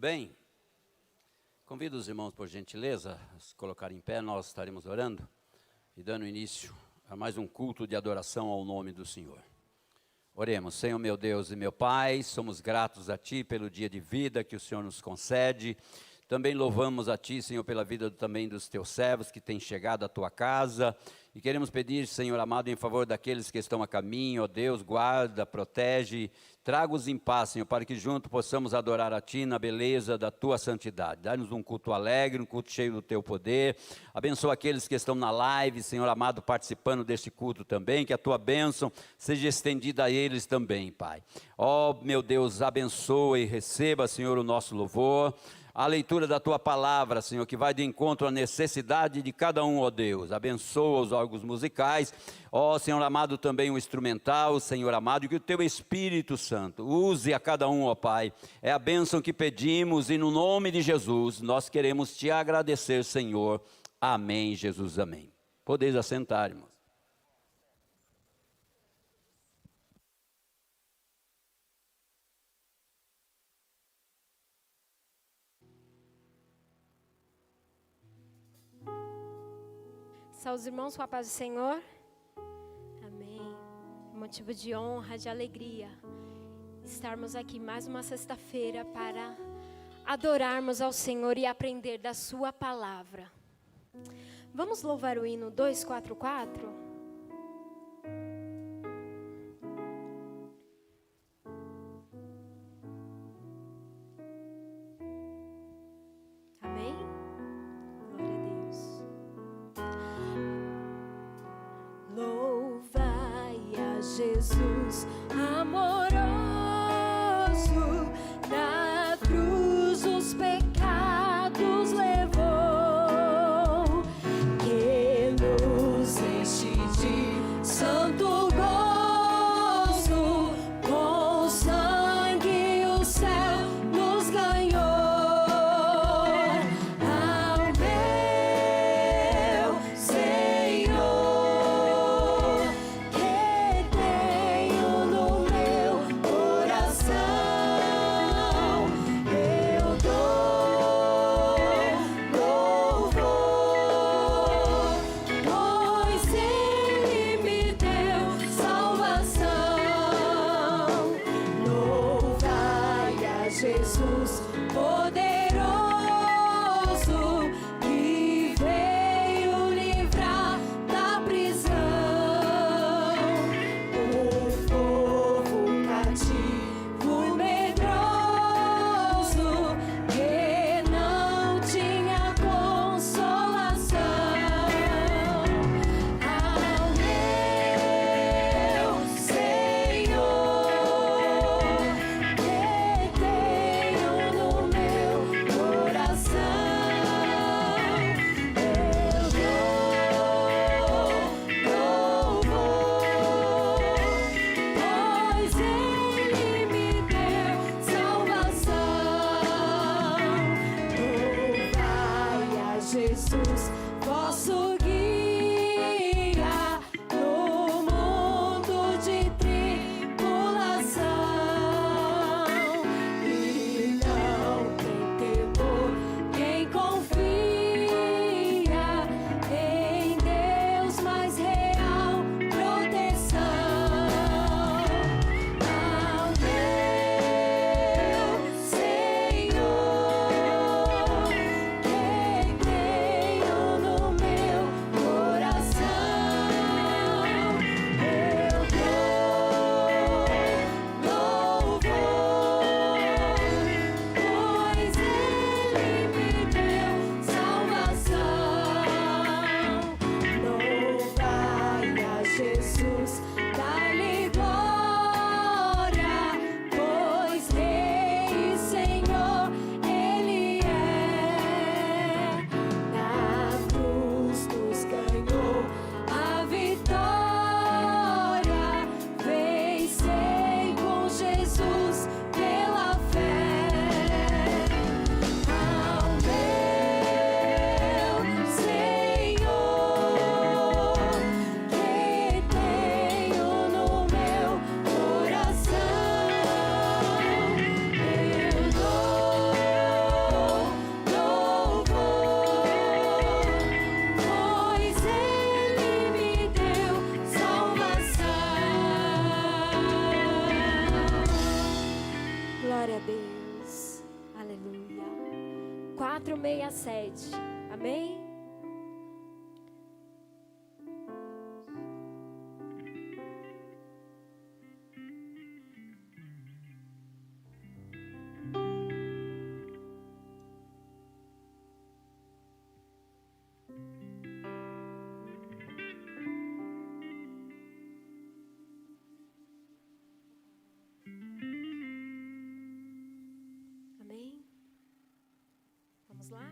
bem? Convido os irmãos, por gentileza, a se colocarem em pé. Nós estaremos orando e dando início a mais um culto de adoração ao nome do Senhor. Oremos. Senhor meu Deus e meu Pai, somos gratos a Ti pelo dia de vida que o Senhor nos concede. Também louvamos a Ti, Senhor, pela vida também dos Teus servos que têm chegado à Tua casa. E queremos pedir, Senhor amado, em favor daqueles que estão a caminho, ó Deus, guarda, protege, traga-os em paz, Senhor, para que juntos possamos adorar a Ti na beleza da Tua santidade. Dá-nos um culto alegre, um culto cheio do Teu poder. Abençoa aqueles que estão na live, Senhor amado, participando deste culto também, que a Tua bênção seja estendida a eles também, Pai. Ó, meu Deus, abençoa e receba, Senhor, o nosso louvor. A leitura da Tua palavra, Senhor, que vai de encontro à necessidade de cada um, ó Deus. Abençoa os órgãos musicais, ó Senhor amado, também o instrumental, Senhor amado, e que o Teu Espírito Santo use a cada um, ó Pai. É a bênção que pedimos e no nome de Jesus nós queremos Te agradecer, Senhor. Amém, Jesus, amém. Podeis assentar, irmãos. Saúde, irmãos, com a paz do Senhor. Amém. Motivo de honra, de alegria, estarmos aqui mais uma sexta-feira para adorarmos ao Senhor e aprender da Sua palavra. Vamos louvar o hino 244? Jesus amoroso, na cruz os pecados levou, que nos enche de santo gozo, com sangue o céu nos ganhou. Ao meu Senhor, que tenho no meu 467. Amém? Amém? Vamos lá?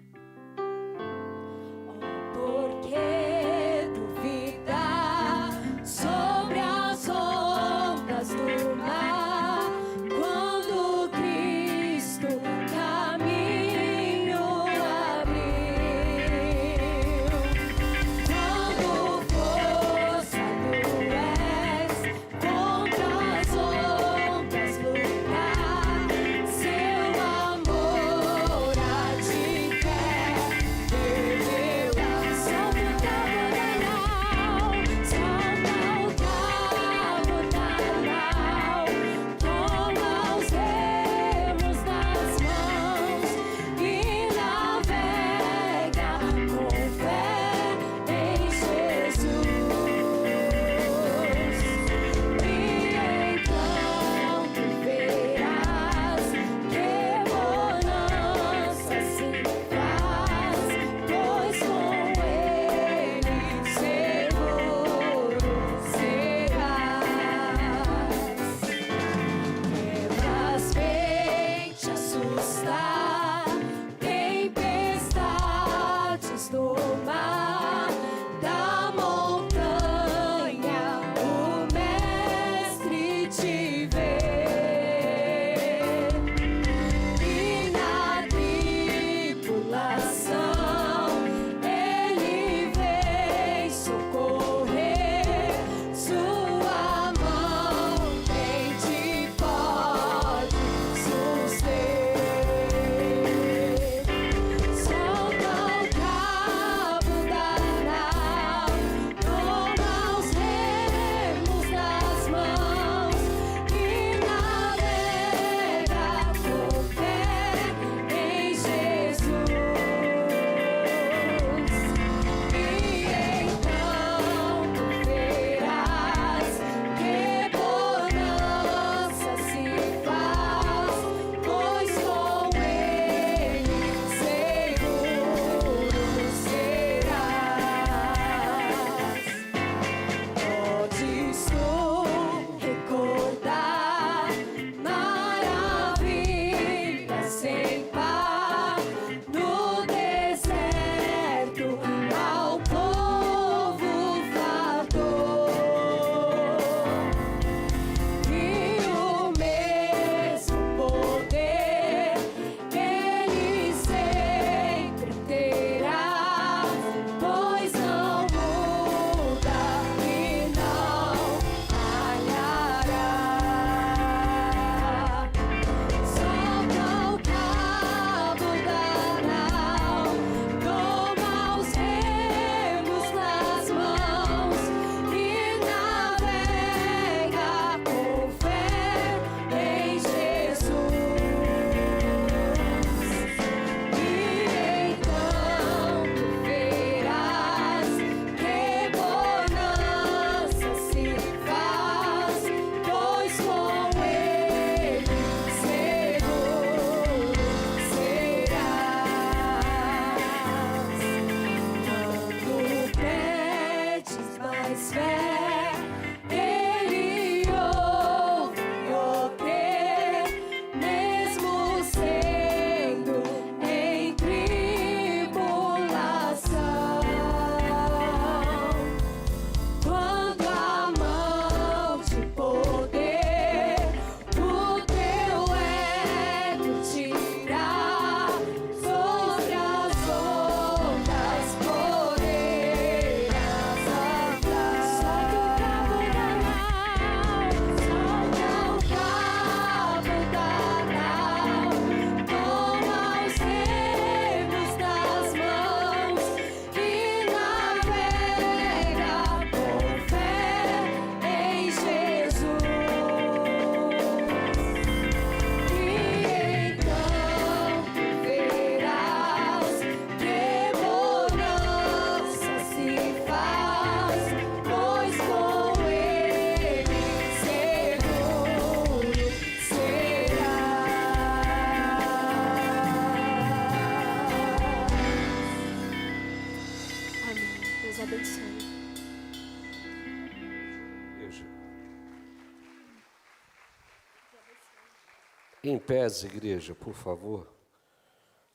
Em pés, igreja, por favor,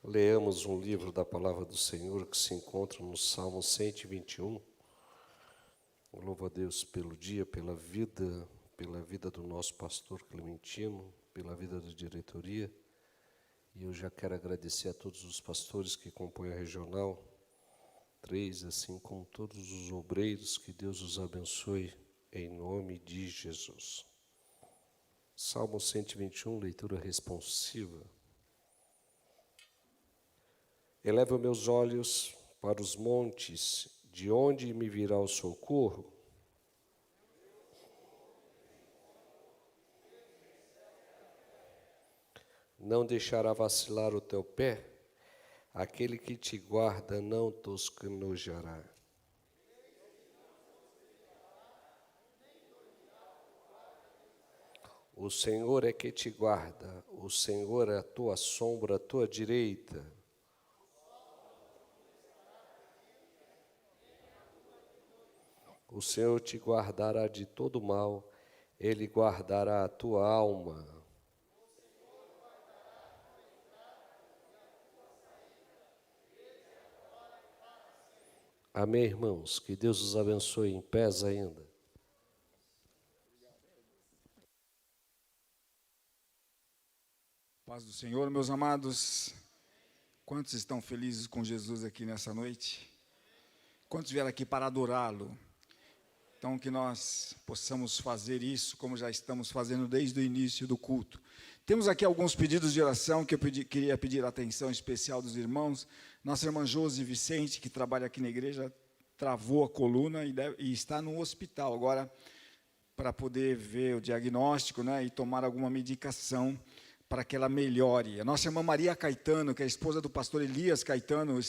leamos um livro da Palavra do Senhor que se encontra no Salmo 121. Louvo a Deus pelo dia, pela vida do nosso pastor Clementino, pela vida da diretoria. E eu já quero agradecer a todos os pastores que compõem a Regional 3, assim como todos os obreiros, que Deus os abençoe em nome de Jesus. Salmo 121, leitura responsiva. Elevo meus olhos para os montes, de onde me virá o socorro? Não deixará vacilar o teu pé, aquele que te guarda não tosquenejará. O Senhor é que te guarda, o Senhor é a tua sombra, a tua direita. O Senhor te guardará de todo mal, Ele guardará a tua alma. Amém, irmãos? Que Deus os abençoe em pés ainda. Paz do Senhor, meus amados. Quantos estão felizes com Jesus aqui nessa noite? Quantos vieram aqui para adorá-lo? Então, que nós possamos fazer isso como já estamos fazendo desde o início do culto. Temos aqui alguns pedidos de oração que eu queria pedir a atenção especial dos irmãos. Nossa irmã Josi Vicente, que trabalha aqui na igreja, travou a coluna e está no hospital agora para poder ver o diagnóstico, né, e tomar alguma medicação para que ela melhore. A nossa irmã Maria Caetano, que é a esposa do pastor Elias Caetano,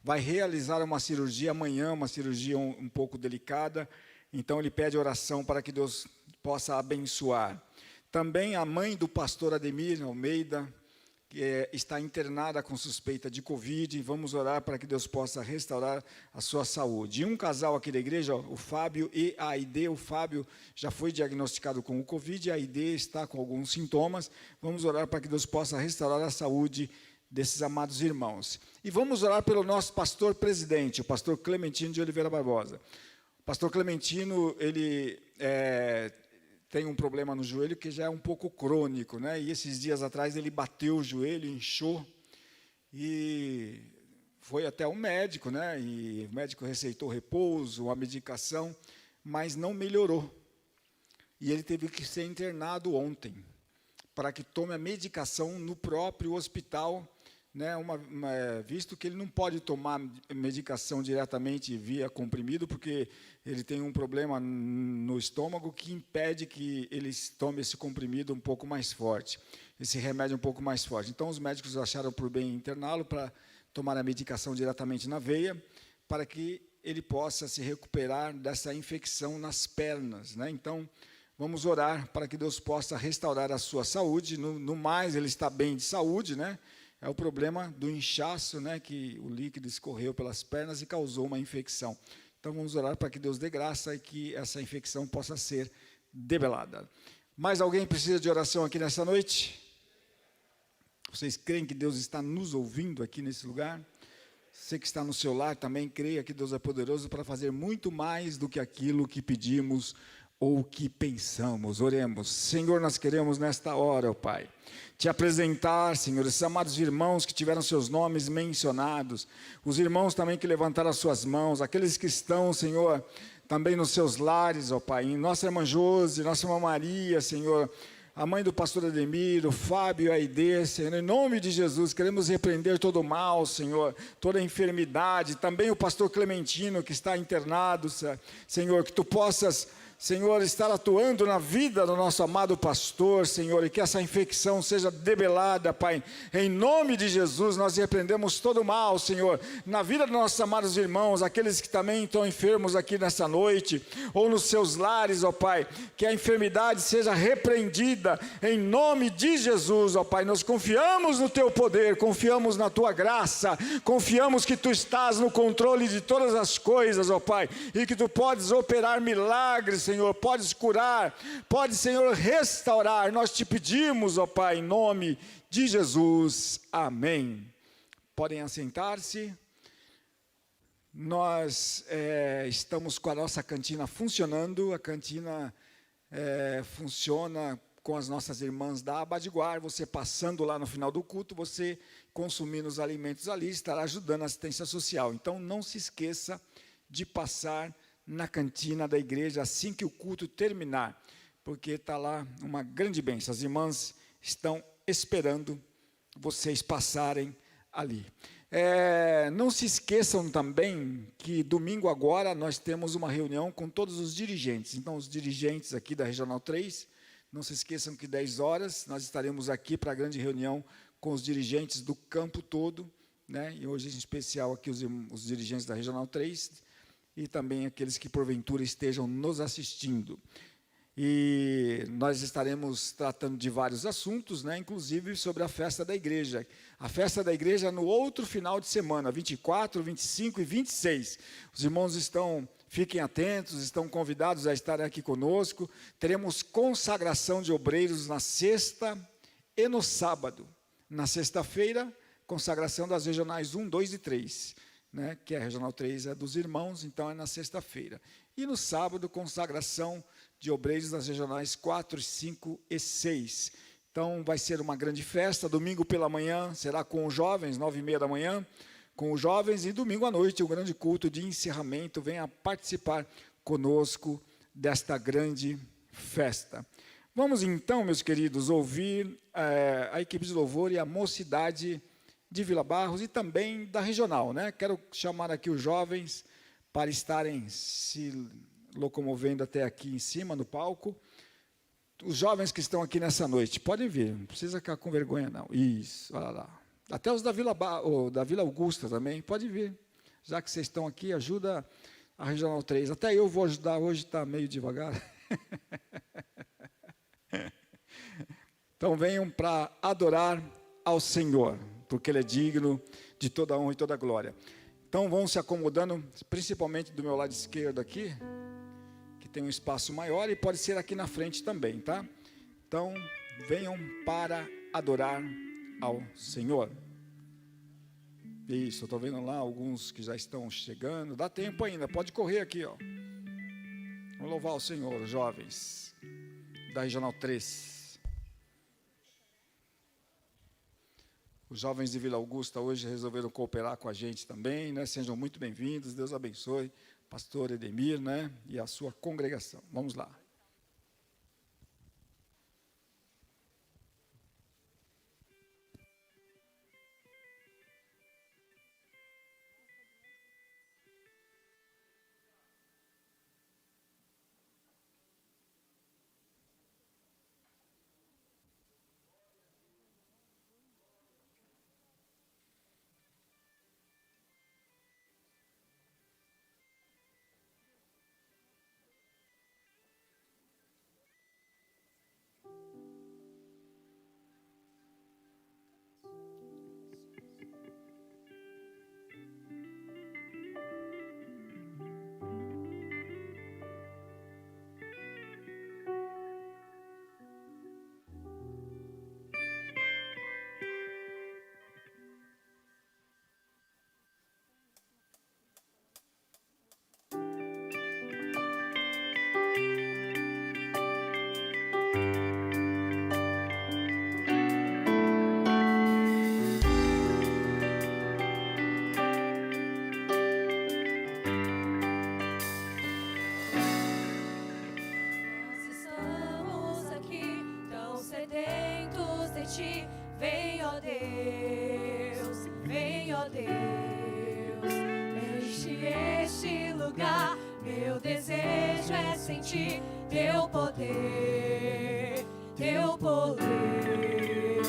vai realizar uma cirurgia amanhã, uma cirurgia um pouco delicada. Então, ele pede oração para que Deus possa abençoar. Também a mãe do pastor Ademir Almeida, que está internada com suspeita de Covid. Vamos orar para que Deus possa restaurar a sua saúde. E um casal aqui da igreja, o Fábio e a Aide. O Fábio já foi diagnosticado com o Covid, e a Aide está com alguns sintomas. Vamos orar para que Deus possa restaurar a saúde desses amados irmãos. E vamos orar pelo nosso pastor presidente, o pastor Clementino de Oliveira Barbosa. O pastor Clementino, ele tem um problema no joelho que já é um pouco crônico, né? E esses dias atrás ele bateu o joelho, inchou, e foi até um médico, né? E o médico receitou repouso, uma medicação, mas não melhorou. E ele teve que ser internado ontem, para que tome a medicação no próprio hospital, né, visto que ele não pode tomar medicação diretamente via comprimido, porque ele tem um problema no estômago que impede que ele tome esse comprimido um pouco mais forte, esse remédio um pouco mais forte. Então, os médicos acharam por bem interná-lo para tomar a medicação diretamente na veia, para que ele possa se recuperar dessa infecção nas pernas, né? Então, vamos orar para que Deus possa restaurar a sua saúde. No mais, ele está bem de saúde, né? É o problema do inchaço, né, que o líquido escorreu pelas pernas e causou uma infecção. Então, vamos orar para que Deus dê graça e que essa infecção possa ser debelada. Mais alguém precisa de oração aqui nessa noite? Vocês creem que Deus está nos ouvindo aqui nesse lugar? Você que está no seu lar também creia que Deus é poderoso para fazer muito mais do que aquilo que pedimos ou que pensamos. Oremos. Senhor, nós queremos nesta hora, ó Pai, te apresentar, Senhor, esses amados irmãos que tiveram seus nomes mencionados, os irmãos também que levantaram as suas mãos, aqueles que estão, Senhor, também nos seus lares, ó Pai, em nossa irmã Josi, nossa irmã Maria, Senhor, a mãe do pastor Ademir, o Fábio e a Aide, Senhor, em nome de Jesus, queremos repreender todo o mal, Senhor, toda a enfermidade, também o pastor Clementino que está internado, Senhor, que tu possas, Senhor, estar atuando na vida do nosso amado pastor, Senhor, e que essa infecção seja debelada, Pai. Em nome de Jesus, nós repreendemos todo o mal, Senhor, na vida dos nossos amados irmãos, aqueles que também estão enfermos aqui nessa noite, ou nos seus lares, ó Pai, que a enfermidade seja repreendida, em nome de Jesus, ó Pai. Nós confiamos no Teu poder, confiamos na Tua graça, confiamos que Tu estás no controle de todas as coisas, ó Pai, e que Tu podes operar milagres, Senhor, podes curar, pode, Senhor, restaurar. Nós te pedimos, ó Pai, em nome de Jesus. Amém. Podem assentar-se. Nós estamos com a nossa cantina funcionando. A cantina funciona com as nossas irmãs da Abadiguar. Você passando lá no final do culto, você consumindo os alimentos ali, estará ajudando a assistência social. Então, não se esqueça de passar na cantina da igreja assim que o culto terminar, porque está lá uma grande bênção. As irmãs estão esperando vocês passarem ali. Não se esqueçam também que domingo agora nós temos uma reunião com todos os dirigentes. Então, os dirigentes aqui da Regional 3, não se esqueçam que 10 horas nós estaremos aqui para a grande reunião com os dirigentes do campo todo, né? E hoje, em especial, aqui os dirigentes da Regional 3 e também aqueles que, porventura, estejam nos assistindo. E nós estaremos tratando de vários assuntos, né? Inclusive sobre a festa da igreja. A festa da igreja no outro final de semana, 24, 25 e 26. Os irmãos fiquem atentos, estão convidados a estarem aqui conosco. Teremos consagração de obreiros na sexta e no sábado. Na sexta-feira, consagração das regionais 1, 2 e 3, né? Que a regional 3 é dos irmãos, então é na sexta-feira. E no sábado, consagração de obreiros das regionais 4, 5 e 6. Então, vai ser uma grande festa. Domingo pela manhã será com os jovens, 9h30 da manhã, com os jovens. E domingo à noite, o grande culto de encerramento. Venha participar conosco desta grande festa. Vamos então, meus queridos, ouvir a equipe de louvor e a mocidade de Vila Barros e também da regional, né? Quero chamar aqui os jovens para estarem se locomovendo até aqui em cima, no palco. Os jovens que estão aqui nessa noite, podem vir, não precisa ficar com vergonha, não. Isso, olha lá. Até os da Vila Augusta também, pode vir. Já que vocês estão aqui, ajuda a Regional 3. Até eu vou ajudar, hoje está meio devagar. Então, venham para adorar ao Senhor, porque Ele é digno de toda a honra e toda a glória. Então, vão se acomodando, principalmente do meu lado esquerdo aqui, que tem um espaço maior, e pode ser aqui na frente também, tá? Então, venham para adorar ao Senhor. Isso, eu estou vendo lá alguns que já estão chegando. Dá tempo ainda, pode correr aqui, ó. Vamos louvar o Senhor, jovens da Regional 3. Os jovens de Vila Augusta hoje resolveram cooperar com a gente também, né? Sejam muito bem-vindos, Deus abençoe, pastor Edemir, né? E a sua congregação. Vamos lá. Vem, ó Deus, enche este lugar. Meu desejo é sentir teu poder, teu poder.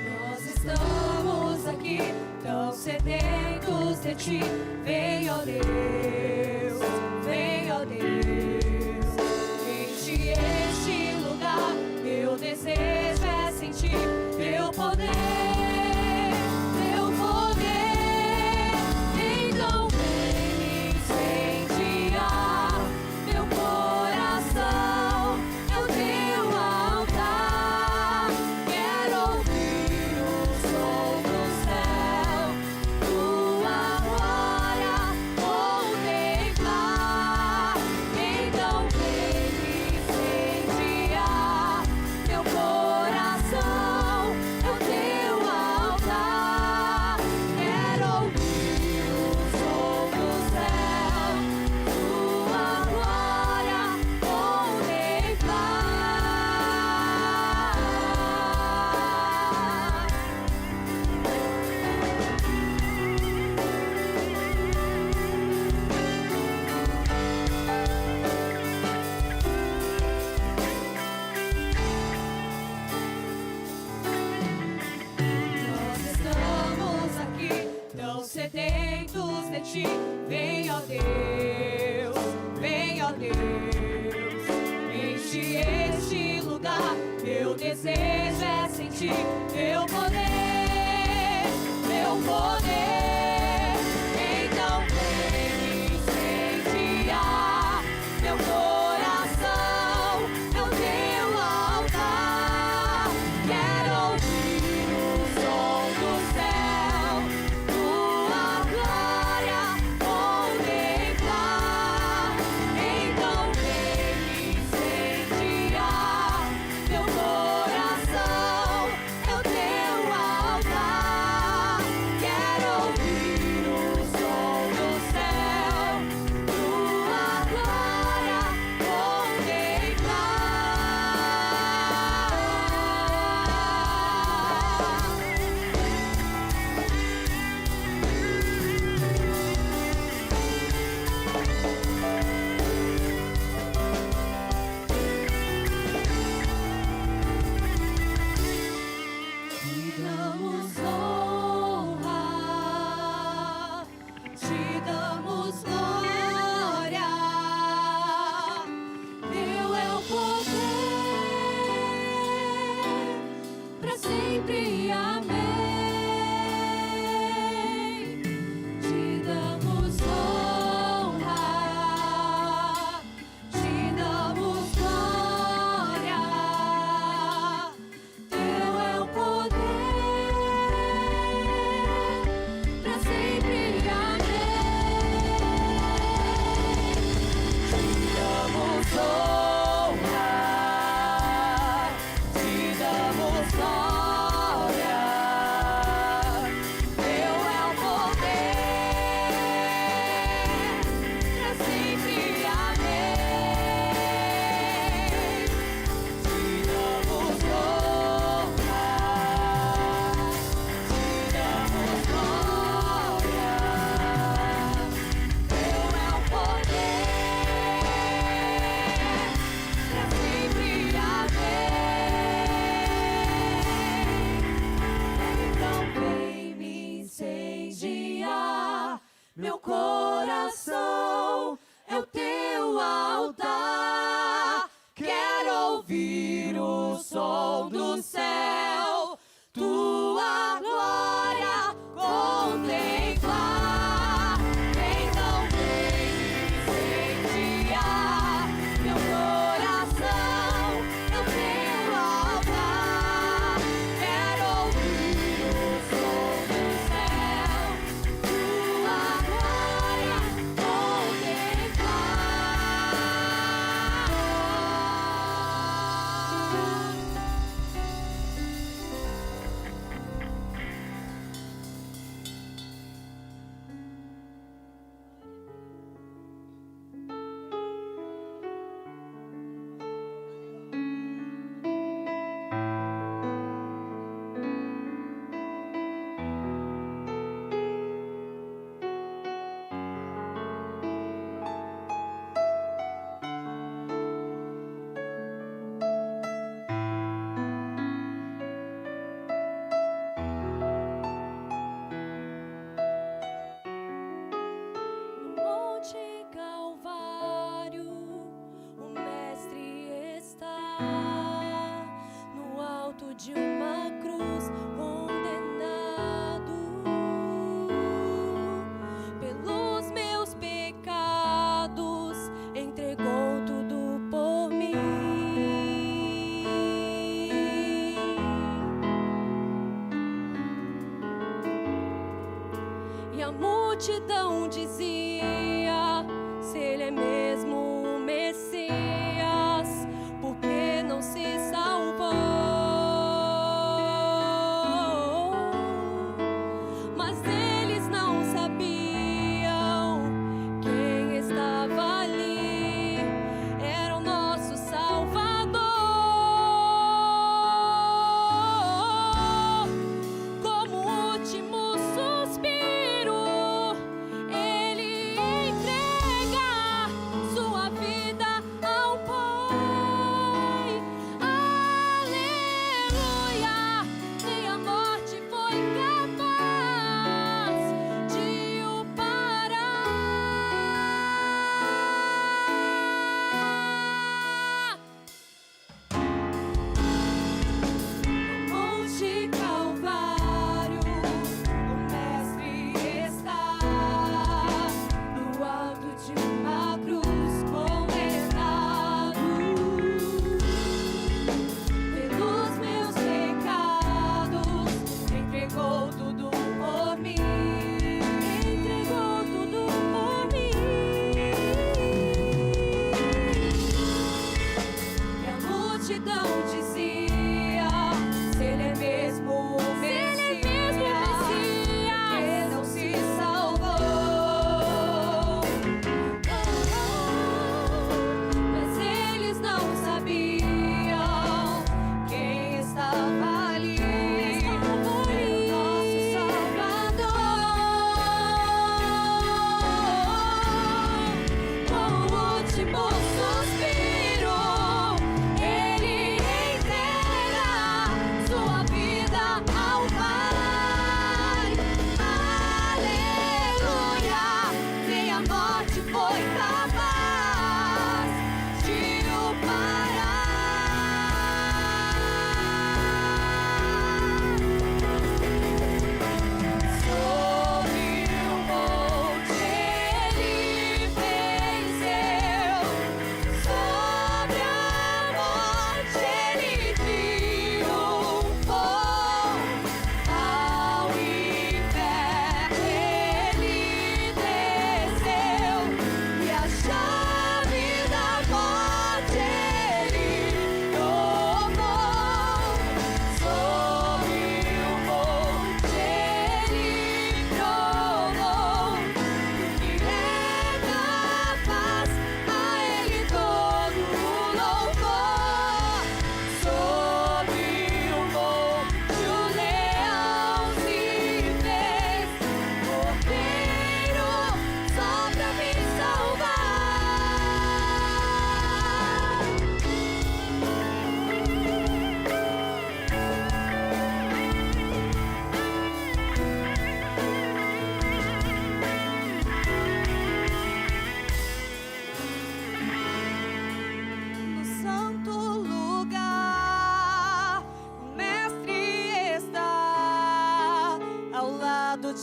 Nós estamos aqui tão sedentos de ti. Vem, ó Deus, vem, ó Deus, enche este lugar. Meu desejo é sentir teu poder. sedentos de ti. Vem, ó Deus, vem, ó Deus, enche este lugar. Meu desejo é sentir teu poder, teu poder. Então vem incendiar meu coração, é o teu altar. Quero ouvir o som do céu, tua glória contemplar. Então vem incendiar meu coração, é o teu altar. Quero ouvir o som do céu, tua glória contemplar. Te damos honra, te damos glória. Teu é o poder, pra sempre, amém. Te damos honra, te damos glória. Teu é o poder, pra sempre, amém. Te damos honra, te damos glória. Teu é o poder, pra sempre, amém. Te damos honra, te damos glória. Teu é o poder, pra sempre, amém. Então vem me incendiar meu coração, é o teu altar. Quero ouvir o som do céu, tua glória contemplar. Então vem incendiar meu coração, é o teu altar. Quero ouvir o som do céu, tua glória multidão dizia: se ele é mesmo o Messias, por que não se salvou? Mas eles não sabiam quem estava ali, era o nosso Salvador. Como o último suspiro, ele entrega sua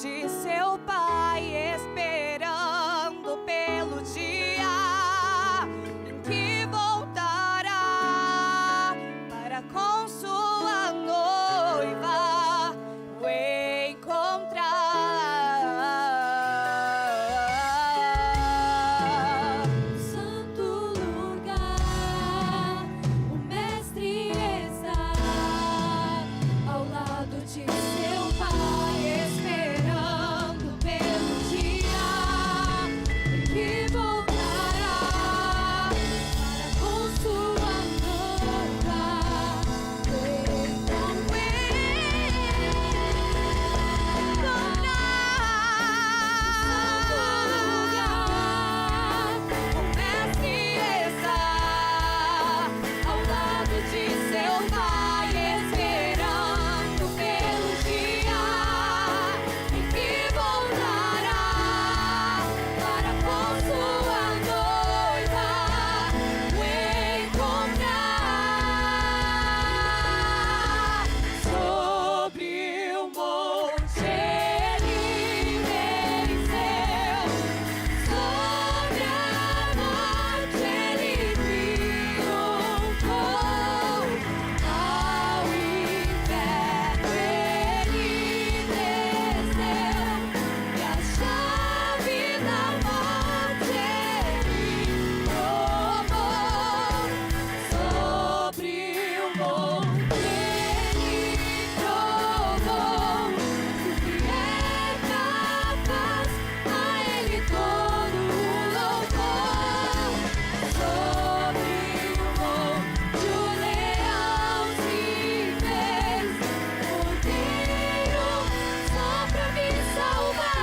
de seu pai, esperando pelo dia em que voltará para com sua noiva o encontrar. Santo lugar, o mestre está ao lado de seu pai, esperando pelo dia em que voltará para com sua noiva o encontrar. O mestre está ao lado de seu pai, esperando pelo dia em que voltará para com sua noiva o encontrar. Sobre o monte ele venceu, sobre a morte ele triunfou, ao inferno ele desceu, e a chave da morte ele tomou. Sobre o monte ele provou que é capaz, a ele todo louvor. Sobre o monte o leão se fez cordeiro só pra me salvar.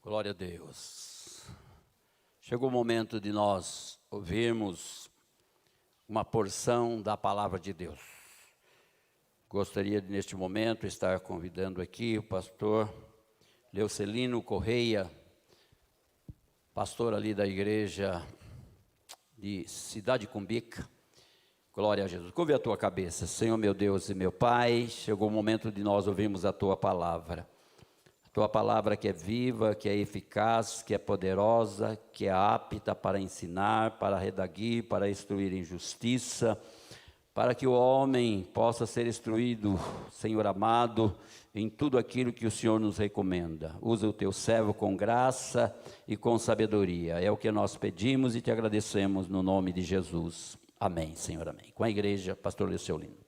Glória a Deus. Chegou o momento de nós ouvirmos uma porção da palavra de Deus. Gostaria de, neste momento, estar convidando aqui o pastor Leucelino Correia, pastor ali da igreja de Cidade Cumbica. Glória a Jesus. Curve a tua cabeça. Senhor meu Deus e meu Pai, chegou o momento de nós ouvirmos a tua palavra. Tua palavra que é viva, que é eficaz, que é poderosa, que é apta para ensinar, para redarguir, para instruir em justiça, para que o homem possa ser instruído, Senhor amado, em tudo aquilo que o Senhor nos recomenda. Usa o teu servo com graça e com sabedoria. É o que nós pedimos e te agradecemos no nome de Jesus. Amém, Senhor, amém. Com a igreja, pastor Leucelino.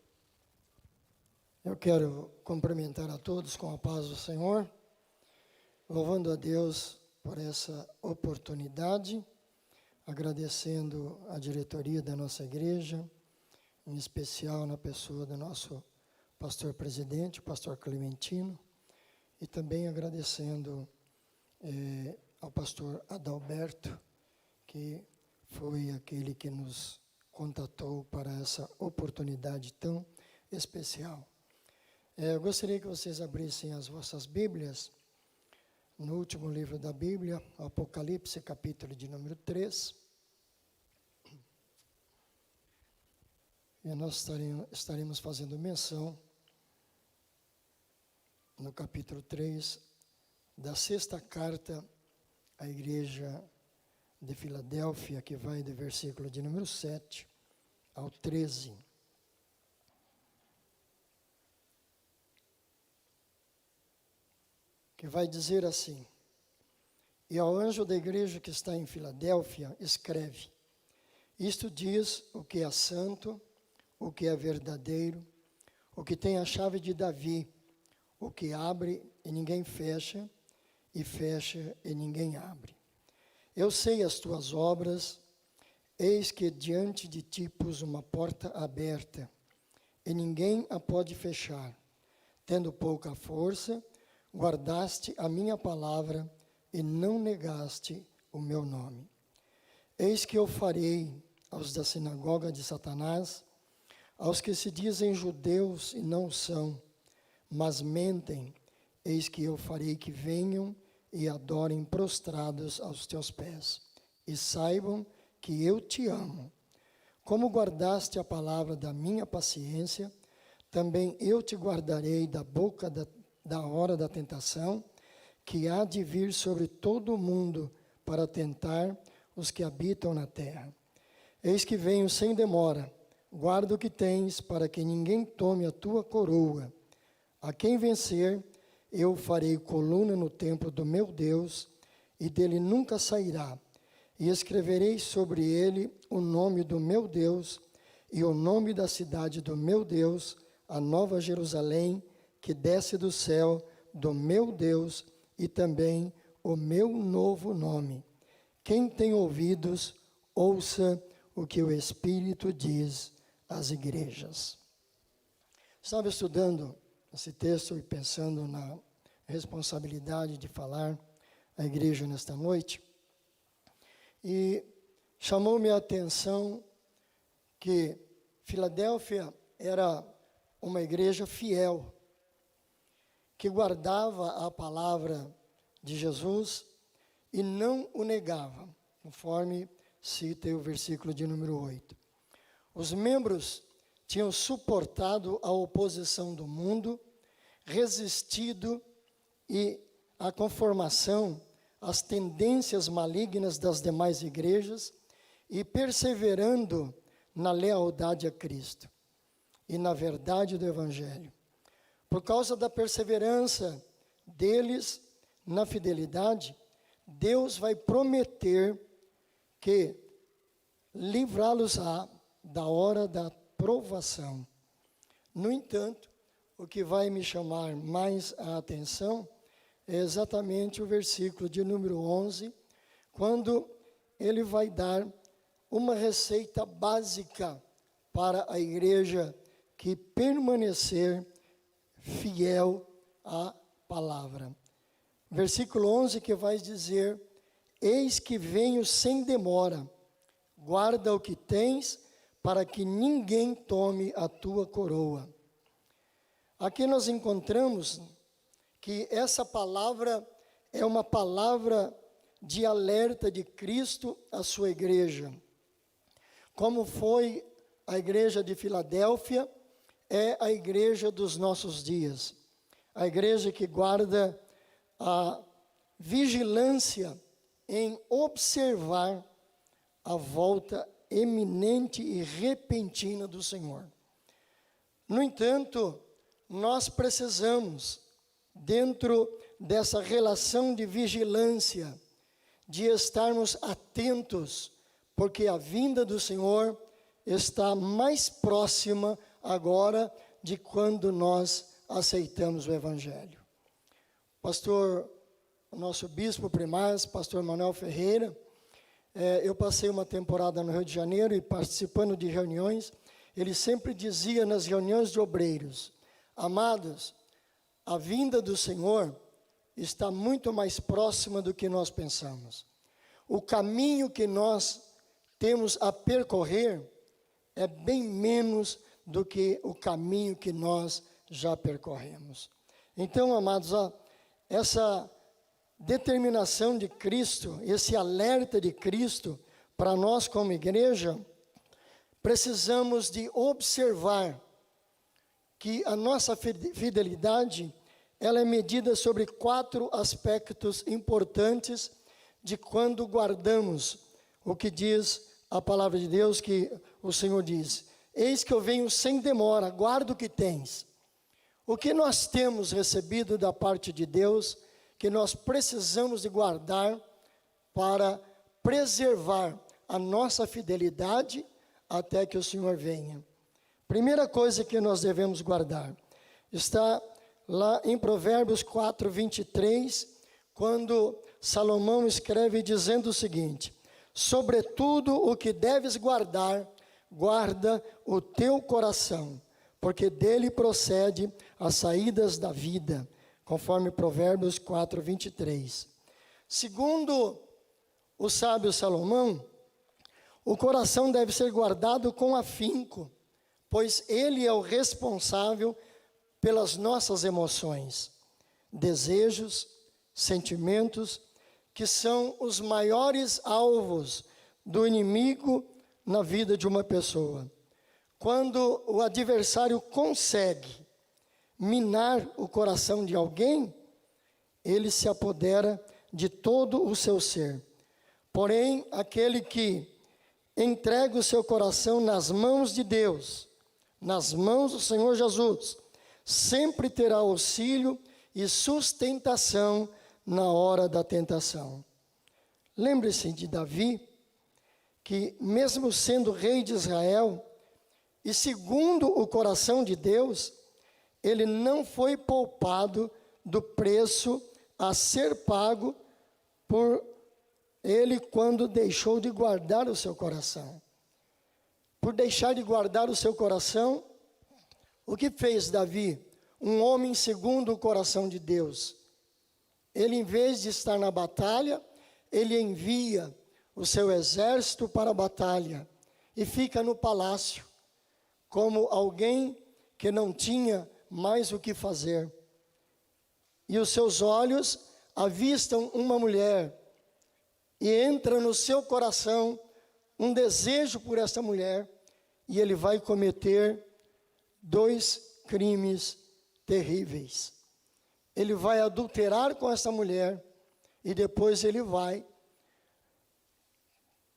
Eu quero cumprimentar a todos com a paz do Senhor, louvando a Deus por essa oportunidade, agradecendo a diretoria da nossa igreja, em especial na pessoa do nosso pastor presidente, o pastor Clementino, e também agradecendo ao pastor Adalberto, que foi aquele que nos contatou para essa oportunidade tão especial. Eu gostaria que vocês abrissem as vossas Bíblias no último livro da Bíblia, Apocalipse, capítulo de número 3. E nós estaremos fazendo menção, no capítulo 3, da sexta carta à igreja de Filadélfia, que vai do versículo de número 7 ao 13. Que vai dizer assim: E ao anjo da igreja que está em Filadélfia, escreve: isto diz o que é santo, o que é verdadeiro, o que tem a chave de Davi, o que abre e ninguém fecha, e fecha e ninguém abre. Eu sei as tuas obras, eis que diante de ti pus uma porta aberta, e ninguém a pode fechar. Tendo pouca força, guardaste a minha palavra e não negaste o meu nome. Eis que eu farei aos da sinagoga de Satanás, aos que se dizem judeus e não são, mas mentem, eis que eu farei que venham e adorem prostrados aos teus pés, e saibam que eu te amo. Como guardaste a palavra da minha paciência, também eu te guardarei da boca da hora da tentação, que há de vir sobre todo o mundo para tentar os que habitam na terra. Eis que venho sem demora, guarda o que tens, para que ninguém tome a tua coroa. A quem vencer, eu farei coluna no templo do meu Deus, e dele nunca sairá. E escreverei sobre ele o nome do meu Deus, e o nome da cidade do meu Deus, a nova Jerusalém, que desce do céu do meu Deus, e também o meu novo nome. Quem tem ouvidos, ouça o que o Espírito diz às igrejas. Estava estudando esse texto e pensando na responsabilidade de falar à igreja nesta noite, e chamou-me a atenção que Filadélfia era uma igreja fiel, que guardava a palavra de Jesus e não o negava, conforme cita o versículo de número 8. Os membros tinham suportado a oposição do mundo, resistido à conformação, às tendências malignas das demais igrejas e perseverando na lealdade a Cristo e na verdade do Evangelho. Por causa da perseverança deles na fidelidade, Deus vai prometer que livrá-los-á da hora da provação. No entanto, o que vai me chamar mais a atenção é exatamente o versículo de número 11, quando ele vai dar uma receita básica para a igreja que permanecer fiel à palavra. Versículo 11 que vai dizer: eis que venho sem demora, guarda o que tens, para que ninguém tome a tua coroa. Aqui nós encontramos que essa palavra é uma palavra de alerta de Cristo à sua igreja. Como foi a igreja de Filadélfia, é a igreja dos nossos dias. A igreja que guarda a vigilância em observar a volta eminente e repentina do Senhor. No entanto, nós precisamos, dentro dessa relação de vigilância, de estarmos atentos, porque a vinda do Senhor está mais próxima agora de quando nós aceitamos o Evangelho. O nosso bispo primaz, pastor Manuel Ferreira, eu passei uma temporada no Rio de Janeiro e participando de reuniões, ele sempre dizia nas reuniões de obreiros: amados, a vinda do Senhor está muito mais próxima do que nós pensamos. O caminho que nós temos a percorrer é bem menos do que o caminho que nós já percorremos. Então, amados, essa determinação de Cristo, esse alerta de Cristo para nós como igreja, precisamos de observar que a nossa fidelidade, ela é medida sobre 4 aspectos importantes de quando guardamos o que diz a palavra de Deus, que o Senhor diz: eis que eu venho sem demora, guarda o que tens. O que nós temos recebido da parte de Deus, que nós precisamos de guardar para preservar a nossa fidelidade até que o Senhor venha. Primeira coisa que nós devemos guardar está lá em Provérbios 4, 23, quando Salomão escreve dizendo o seguinte: sobretudo o que deves guardar, guarda o teu coração, porque dele procede as saídas da vida, conforme Provérbios 4, 23. Segundo o sábio Salomão, o coração deve ser guardado com afinco, pois ele é o responsável pelas nossas emoções, desejos, sentimentos, que são os maiores alvos do inimigo na vida de uma pessoa. Quando o adversário consegue minar o coração de alguém, ele se apodera de todo o seu ser. Porém, aquele que entrega o seu coração nas mãos de Deus, nas mãos do Senhor Jesus, sempre terá auxílio e sustentação na hora da tentação. Lembre-se de Davi, que mesmo sendo rei de Israel, e segundo o coração de Deus, ele não foi poupado do preço a ser pago por ele quando deixou de guardar o seu coração. Por deixar de guardar o seu coração, o que fez Davi? Um homem segundo o coração de Deus. Ele, em vez de estar na batalha, ele envia o seu exército para a batalha e fica no palácio, como alguém que não tinha mais o que fazer. E os seus olhos avistam uma mulher, e entra no seu coração um desejo por essa mulher, e ele vai cometer 2 crimes terríveis. Ele vai adulterar com essa mulher, e depois ele vai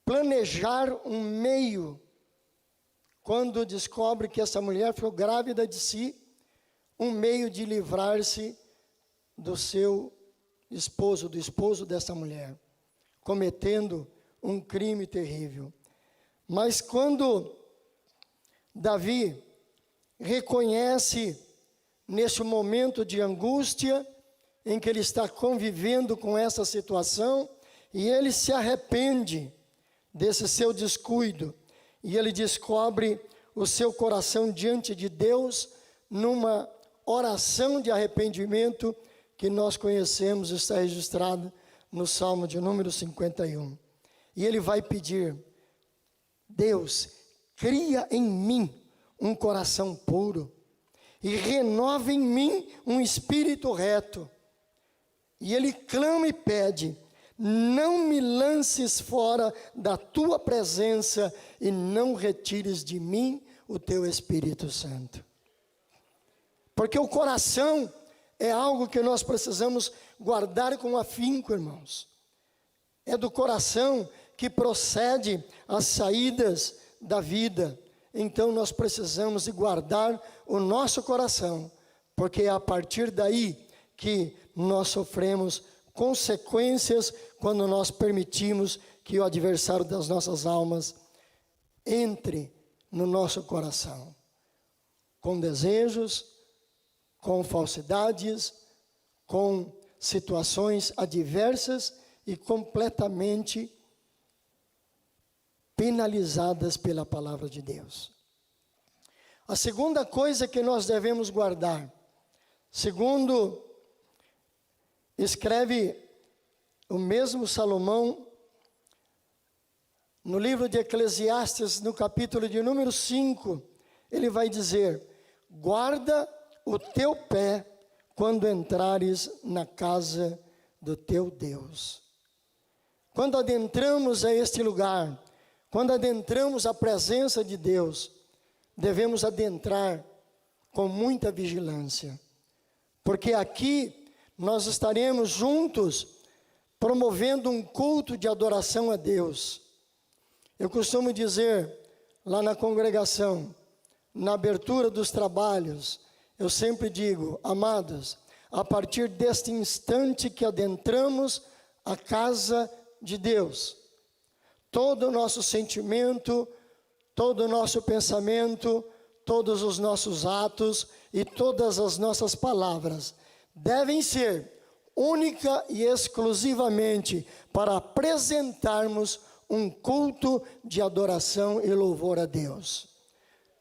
planejar um meio, quando descobre que essa mulher ficou grávida de si, um meio de livrar-se do seu esposo, do esposo dessa mulher, cometendo um crime terrível. Mas quando Davi reconhece, nesse momento de angústia, em que ele está convivendo com essa situação, e ele se arrepende desse seu descuido, e ele descobre o seu coração diante de Deus, numa oração de arrependimento, que nós conhecemos, está registrado no Salmo de número 51. E ele vai pedir: Deus, cria em mim um coração puro, e renova em mim um espírito reto. E ele clama e pede: não me lances fora da tua presença, e não retires de mim o teu Espírito Santo. Porque o coração é algo que nós precisamos guardar com afinco, irmãos. É do coração que procede as saídas da vida. Então nós precisamos de guardar o nosso coração, porque é a partir daí que nós sofremos consequências quando nós permitimos que o adversário das nossas almas entre no nosso coração, com desejos, com falsidades, com situações adversas e completamente penalizadas pela palavra de Deus. A segunda coisa que nós devemos guardar, segundo escreve o mesmo Salomão, no livro de Eclesiastes, no capítulo de número 5, ele vai dizer: guarda o teu pé quando entrares na casa do teu Deus. Quando adentramos a este lugar, quando adentramos a presença de Deus, devemos adentrar com muita vigilância, porque aqui nós estaremos juntos promovendo um culto de adoração a Deus. Eu costumo dizer lá na congregação, na abertura dos trabalhos, eu sempre digo: amados, a partir deste instante que adentramos a casa de Deus, todo o nosso sentimento, todo o nosso pensamento, todos os nossos atos e todas as nossas palavras devem ser única e exclusivamente para apresentarmos um culto de adoração e louvor a Deus.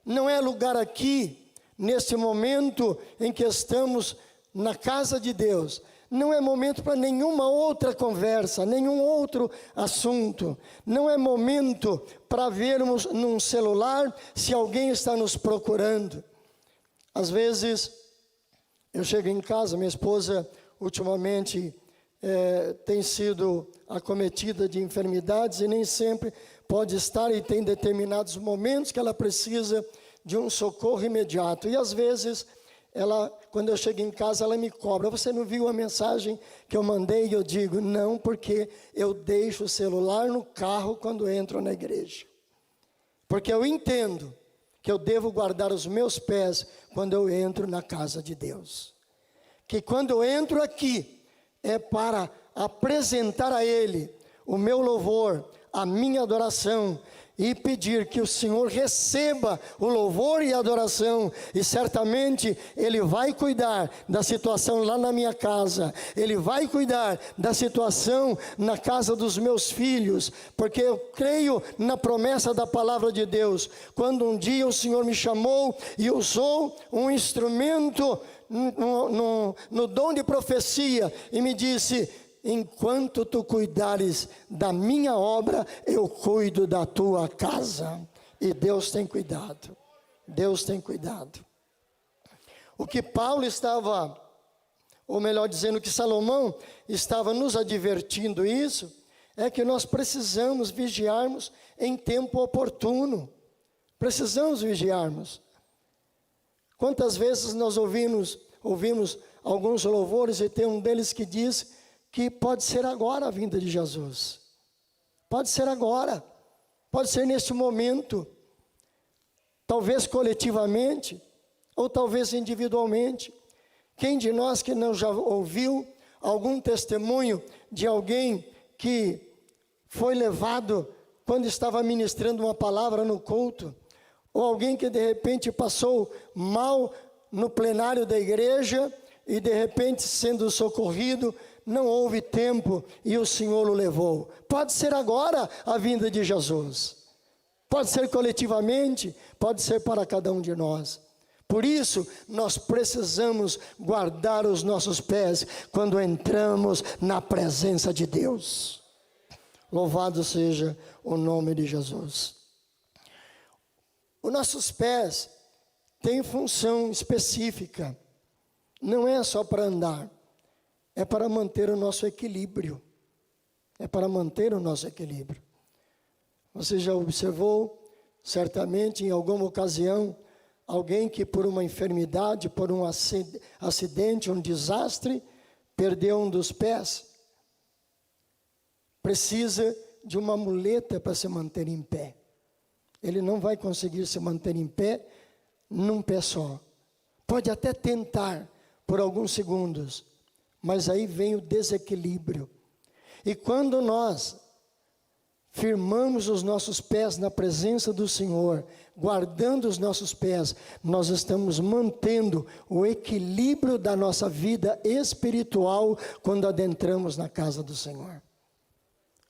Não é lugar aqui, neste momento em que estamos na casa de Deus, não é momento para nenhuma outra conversa, nenhum outro assunto. Não é momento para vermos num celular se alguém está nos procurando. Às vezes, eu chego em casa, minha esposa ultimamente tem sido acometida de enfermidades e nem sempre pode estar, e tem determinados momentos que ela precisa de um socorro imediato. E às vezes, quando eu chego em casa, ela me cobra: você não viu a mensagem que eu mandei? E eu digo: não, porque eu deixo o celular no carro quando entro na igreja. Porque eu entendo que eu devo guardar os meus pés quando eu entro na casa de Deus. Que quando eu entro aqui, é para apresentar a Ele o meu louvor, a minha adoração, e pedir que o Senhor receba o louvor e a adoração, e certamente Ele vai cuidar da situação lá na minha casa, Ele vai cuidar da situação na casa dos meus filhos, porque eu creio na promessa da palavra de Deus. Quando um dia o Senhor me chamou e usou um instrumento no dom de profecia, e me disse: enquanto tu cuidares da minha obra, eu cuido da tua casa. E Deus tem cuidado. Deus tem cuidado. O que Paulo estava, ou melhor dizendo, que Salomão estava nos advertindo isso, é que nós precisamos vigiarmos em tempo oportuno. Precisamos vigiarmos. Quantas vezes nós ouvimos alguns louvores, e tem um deles que diz que pode ser agora a vinda de Jesus. Pode ser agora. Pode ser neste momento. Talvez coletivamente, ou talvez individualmente. Quem de nós que não já ouviu algum testemunho de alguém que foi levado quando estava ministrando uma palavra no culto, ou alguém que de repente passou mal no plenário da igreja e de repente, sendo socorrido, não houve tempo e o Senhor o levou? Pode ser agora a vinda de Jesus. Pode ser coletivamente, pode ser para cada um de nós. Por isso, nós precisamos guardar os nossos pés quando entramos na presença de Deus. Louvado seja o nome de Jesus. Os nossos pés têm função específica. Não é só para andar, é para manter o nosso equilíbrio. É para manter o nosso equilíbrio. Você já observou, certamente, em alguma ocasião, alguém que por uma enfermidade, por um acidente, um desastre, perdeu um dos pés? Precisa de uma muleta para se manter em pé. Ele não vai conseguir se manter em pé num pé só. Pode até tentar por alguns segundos, mas aí vem o desequilíbrio. E quando nós firmamos os nossos pés na presença do Senhor, guardando os nossos pés, nós estamos mantendo o equilíbrio da nossa vida espiritual quando adentramos na casa do Senhor.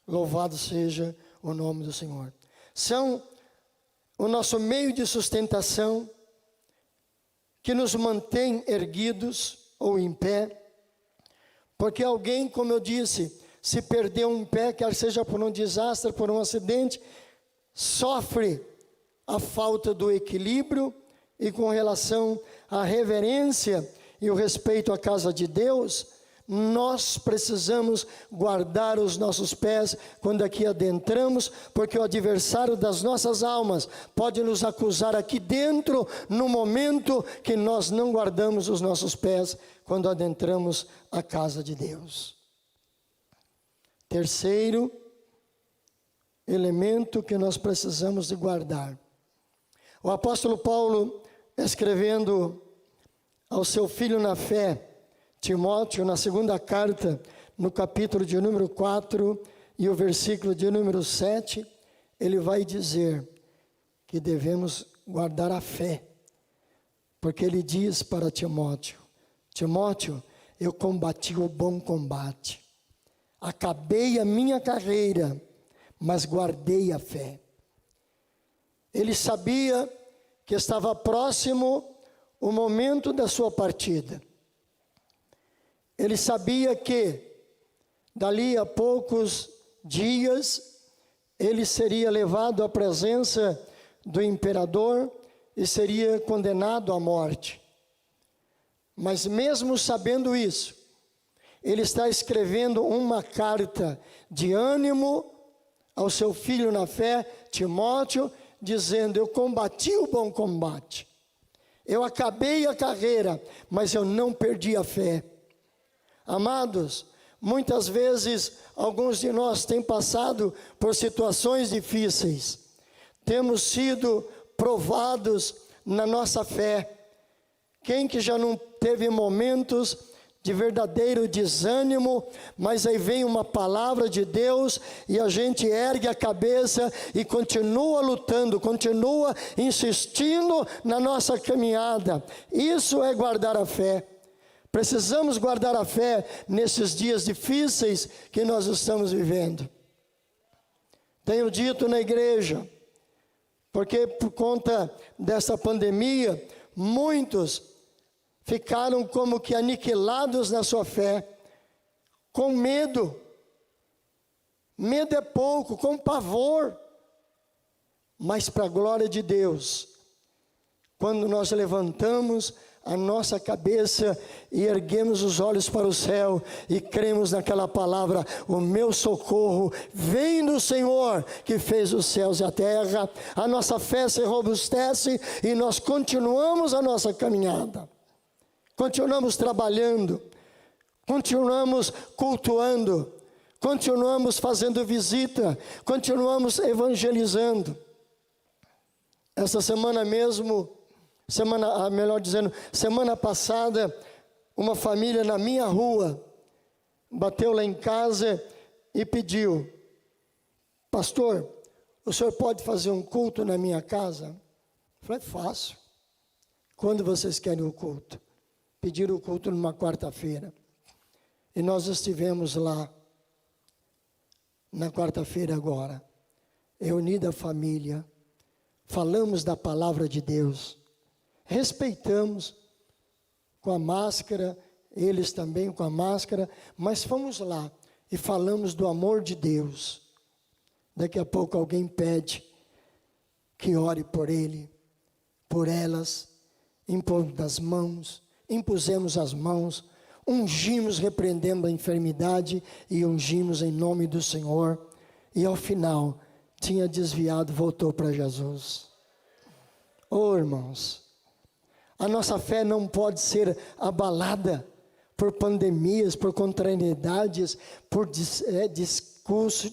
Louvado seja o nome do Senhor. São o nosso meio de sustentação, que nos mantém erguidos ou em pé, porque alguém, como eu disse, se perdeu um pé, quer seja por um desastre, por um acidente, sofre a falta do equilíbrio, e com relação à reverência e o respeito à casa de Deus, nós precisamos guardar os nossos pés quando aqui adentramos, porque o adversário das nossas almas pode nos acusar aqui dentro, no momento que nós não guardamos os nossos pés quando adentramos a casa de Deus. Terceiro elemento que nós precisamos de guardar. O apóstolo Paulo, escrevendo ao seu filho na fé, Timóteo, na segunda carta, no capítulo de número 4 e o versículo de número 7, ele vai dizer que devemos guardar a fé. Porque ele diz para Timóteo: Timóteo, eu combati o bom combate, acabei a minha carreira, mas guardei a fé. Ele sabia que estava próximo o momento da sua partida. Ele sabia que dali a poucos dias ele seria levado à presença do imperador e seria condenado à morte. Mas mesmo sabendo isso, ele está escrevendo uma carta de ânimo ao seu filho na fé, Timóteo, dizendo: eu combati o bom combate, eu acabei a carreira, mas eu não perdi a fé. Amados, muitas vezes alguns de nós têm passado por situações difíceis, temos sido provados na nossa fé. Quem que já não teve momentos de verdadeiro desânimo, mas aí vem uma palavra de Deus e a gente ergue a cabeça e continua lutando, continua insistindo na nossa caminhada. Isso é guardar a fé. Precisamos guardar a fé nesses dias difíceis que nós estamos vivendo. Tenho dito na igreja, porque por conta dessa pandemia, muitos ficaram como que aniquilados na sua fé, com medo. Medo é pouco, com pavor. Mas para a glória de Deus, quando nós levantamos a nossa cabeça e erguemos os olhos para o céu e cremos naquela palavra: o meu socorro vem do Senhor que fez os céus e a terra, a nossa fé se robustece e nós continuamos a nossa caminhada. Continuamos trabalhando, continuamos cultuando, continuamos fazendo visita, continuamos evangelizando. Essa semana mesmo, semana passada, uma família na minha rua bateu lá em casa e pediu: pastor, o senhor pode fazer um culto na minha casa? Eu falei: fácil. Quando vocês querem o culto? Pediram o culto numa quarta-feira. E nós estivemos lá, na quarta-feira agora, reunida a família, falamos da palavra de Deus, respeitamos, com a máscara, eles também com a máscara, mas fomos lá e falamos do amor de Deus. Daqui a pouco alguém pede que ore por ele, por elas, impusemos as mãos, ungimos, repreendendo a enfermidade e ungimos em nome do Senhor. E ao final, tinha desviado, voltou para Jesus. Oh, irmãos, a nossa fé não pode ser abalada por pandemias, por contrariedades, por discurso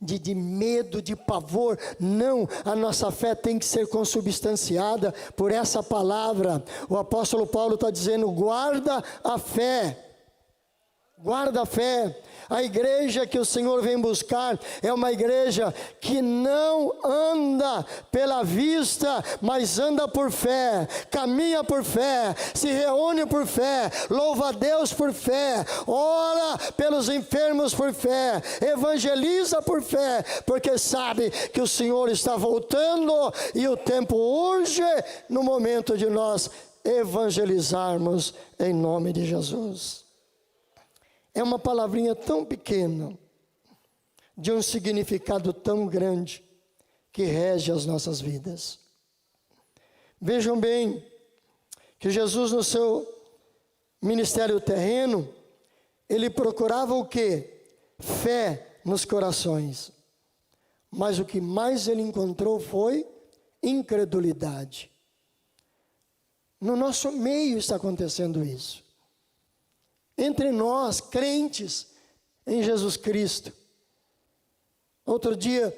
de medo, de pavor. Não, a nossa fé tem que ser consubstanciada por essa palavra. O apóstolo Paulo está dizendo: guarda a fé. Guarda a fé. A igreja que o Senhor vem buscar é uma igreja que não anda pela vista, mas anda por fé, caminha por fé, se reúne por fé, louva a Deus por fé, ora pelos enfermos por fé, evangeliza por fé, porque sabe que o Senhor está voltando e o tempo urge no momento de nós evangelizarmos em nome de Jesus. É uma palavrinha tão pequena, de um significado tão grande, que rege as nossas vidas. Vejam bem, que Jesus no seu ministério terreno, ele procurava o quê? Fé nos corações. Mas o que mais ele encontrou foi incredulidade. No nosso meio está acontecendo isso. Entre nós, crentes em Jesus Cristo. Outro dia,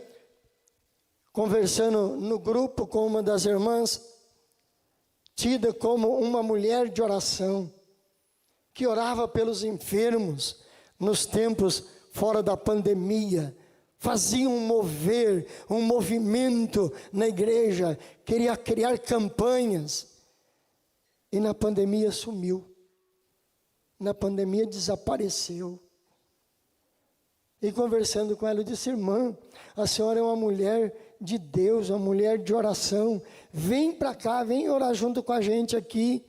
conversando no grupo com uma das irmãs, tida como uma mulher de oração, que orava pelos enfermos nos tempos fora da pandemia, fazia um mover, um movimento na igreja, queria criar campanhas. E na pandemia sumiu. Na pandemia desapareceu. E conversando com ela, eu disse: irmã, a senhora é uma mulher de Deus, uma mulher de oração. Vem para cá, vem orar junto com a gente aqui.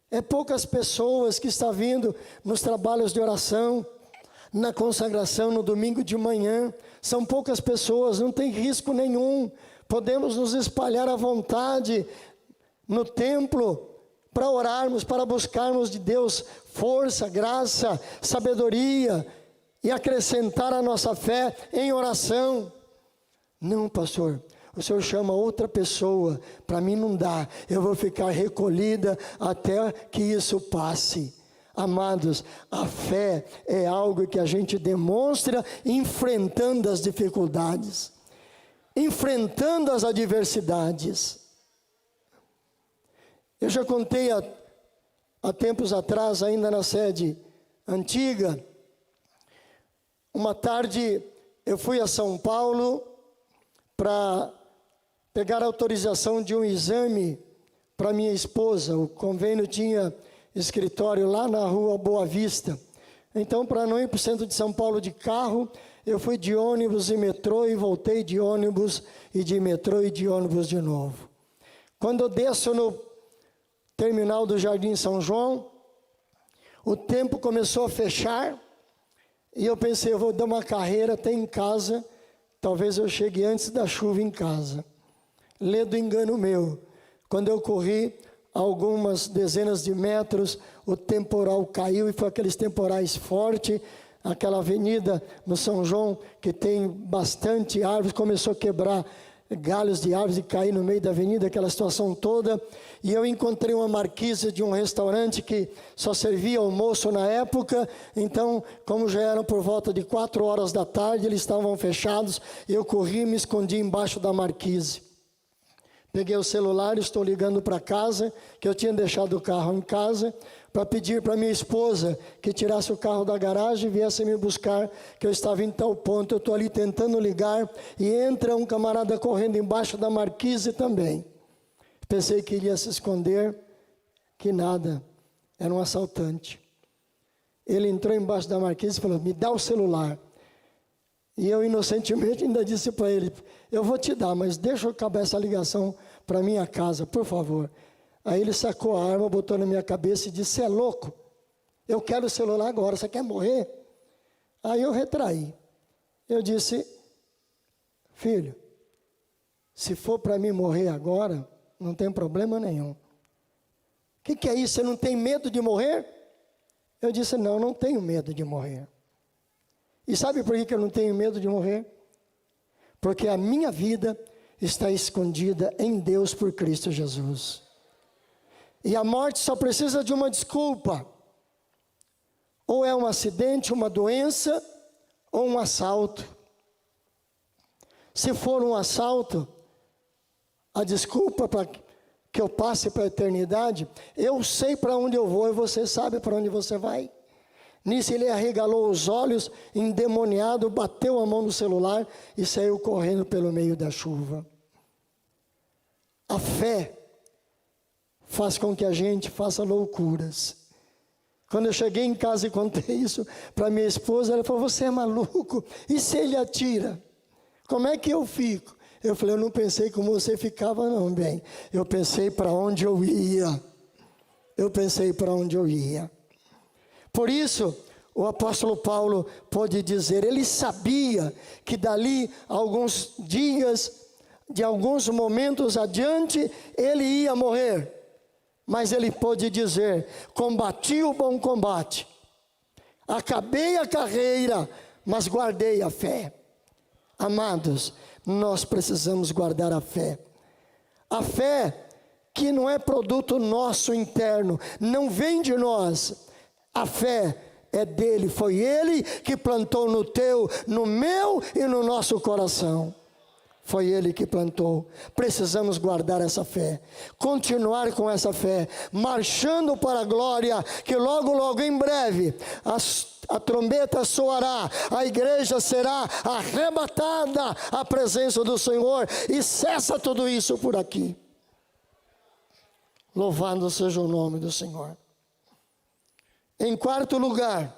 É poucas pessoas que estão vindo nos trabalhos de oração, na consagração, no domingo de manhã. São poucas pessoas, não tem risco nenhum. Podemos nos espalhar à vontade no templo para orarmos, para buscarmos de Deus força, graça, sabedoria e acrescentar a nossa fé em oração. Não, pastor, o senhor chama outra pessoa, para mim não dá, eu vou ficar recolhida até que isso passe. Amados, a fé é algo que a gente demonstra enfrentando as dificuldades, enfrentando as adversidades. Eu já contei há tempos atrás, ainda na sede antiga, uma tarde eu fui a São Paulo para pegar a autorização de um exame para minha esposa. O convênio tinha escritório lá na rua Boa Vista. Então, para não ir para o centro de São Paulo de carro, eu fui de ônibus e metrô e voltei de ônibus e de metrô e de ônibus de novo. Quando eu desço no terminal do Jardim São João, o tempo começou a fechar e eu pensei: eu vou dar uma carreira até em casa, talvez eu chegue antes da chuva em casa. Ledo engano meu, quando eu corri algumas dezenas de metros, o temporal caiu, e foi aqueles temporais fortes. Aquela avenida no São João, que tem bastante árvores, começou a quebrar galhos de árvores e cair no meio da avenida, aquela situação toda. E eu encontrei uma marquise de um restaurante que só servia almoço na época. Então, como já eram por volta de 4 horas da tarde, eles estavam fechados, eu corri e me escondi embaixo da marquise. Peguei o celular, estou ligando para casa, que eu tinha deixado o carro em casa, para pedir para minha esposa que tirasse o carro da garagem e viesse me buscar, que eu estava em tal ponto. Eu estou ali tentando ligar e entra um camarada correndo embaixo da marquise também. Pensei que iria se esconder, que nada, era um assaltante. Ele entrou embaixo da marquise e falou: me dá o celular. E eu inocentemente ainda disse para ele: eu vou te dar, mas deixa eu acabar essa ligação para minha casa, por favor. Aí ele sacou a arma, botou na minha cabeça e disse: você é louco? Eu quero o celular agora, você quer morrer? Aí eu retraí. Eu disse: filho, se for para mim morrer agora, não tem problema nenhum. O que é isso? Você não tem medo de morrer? Eu disse: não, não tenho medo de morrer. E sabe por que eu não tenho medo de morrer? Porque a minha vida está escondida em Deus por Cristo Jesus. E a morte só precisa de uma desculpa. Ou é um acidente, uma doença, ou um assalto. Se for um assalto, a desculpa para que eu passe para a eternidade, eu sei para onde eu vou e você sabe para onde você vai. Nisso ele arregalou os olhos, endemoniado, bateu a mão no celular e saiu correndo pelo meio da chuva. A fé faz com que a gente faça loucuras. Quando eu cheguei em casa e contei isso para minha esposa, ela falou: você é maluco? E se ele atira? Como é que eu fico? Eu falei: eu não pensei como você ficava não, bem. Eu pensei para onde eu ia. Por isso, o apóstolo Paulo pode dizer, ele sabia que dali a alguns dias, de alguns momentos adiante, ele ia morrer. Mas ele pôde dizer: combati o bom combate, acabei a carreira, mas guardei a fé. Amados, nós precisamos guardar a fé. A fé que não é produto nosso interno, não vem de nós. A fé é dele, foi ele que plantou no teu, no meu e no nosso coração. Foi Ele que plantou. Precisamos guardar essa fé, continuar com essa fé, marchando para a glória, que logo, logo, em breve, a trombeta soará, a igreja será arrebatada à presença do Senhor, e cessa tudo isso por aqui. Louvado seja o nome do Senhor. Em quarto lugar,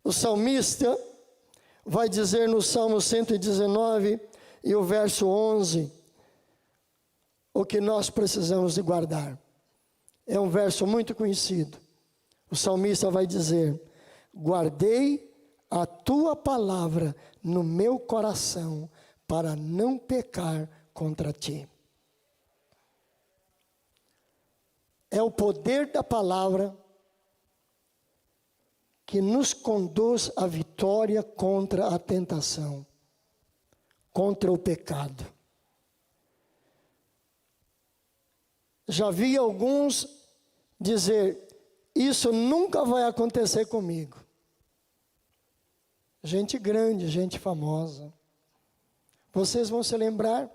o salmista vai dizer no Salmo 119 e o verso 11, o que nós precisamos de guardar. É um verso muito conhecido. O salmista vai dizer: guardei a tua palavra no meu coração para não pecar contra ti. É o poder da palavra que nos conduz à vitória contra a tentação, contra o pecado. Já vi alguns dizer: isso nunca vai acontecer comigo. Gente grande, gente famosa. Vocês vão se lembrar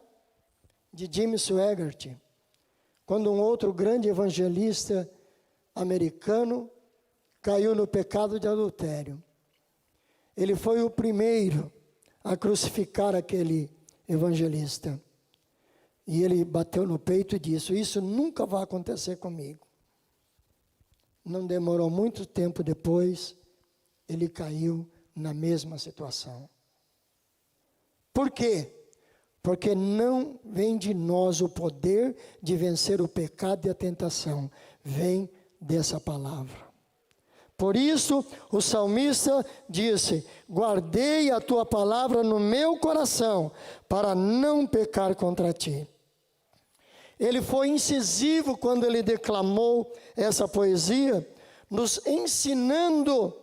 de Jim Swaggart, quando um outro grande evangelista americano caiu no pecado de adultério. Ele foi o primeiro a crucificar aquele evangelista. E ele bateu no peito e disse: isso nunca vai acontecer comigo. Não demorou muito tempo depois, ele caiu na mesma situação. Por quê? Porque não vem de nós o poder de vencer o pecado e a tentação. Vem dessa palavra. Por isso, o salmista disse: guardei a tua palavra no meu coração, para não pecar contra ti. Ele foi incisivo quando ele declamou essa poesia, nos ensinando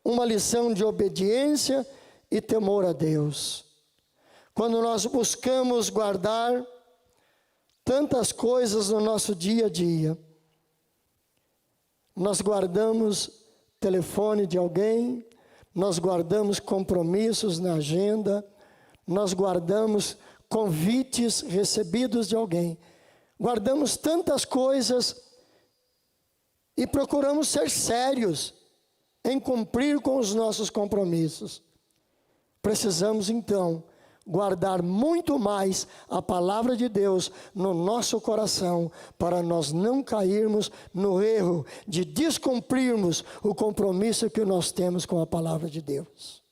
uma lição de obediência e temor a Deus. Quando nós buscamos guardar tantas coisas no nosso dia a dia, nós guardamos telefone de alguém, nós guardamos compromissos na agenda, nós guardamos convites recebidos de alguém, guardamos tantas coisas e procuramos ser sérios em cumprir com os nossos compromissos. Precisamos então guardar muito mais a palavra de Deus no nosso coração, para nós não cairmos no erro de descumprirmos o compromisso que nós temos com a palavra de Deus.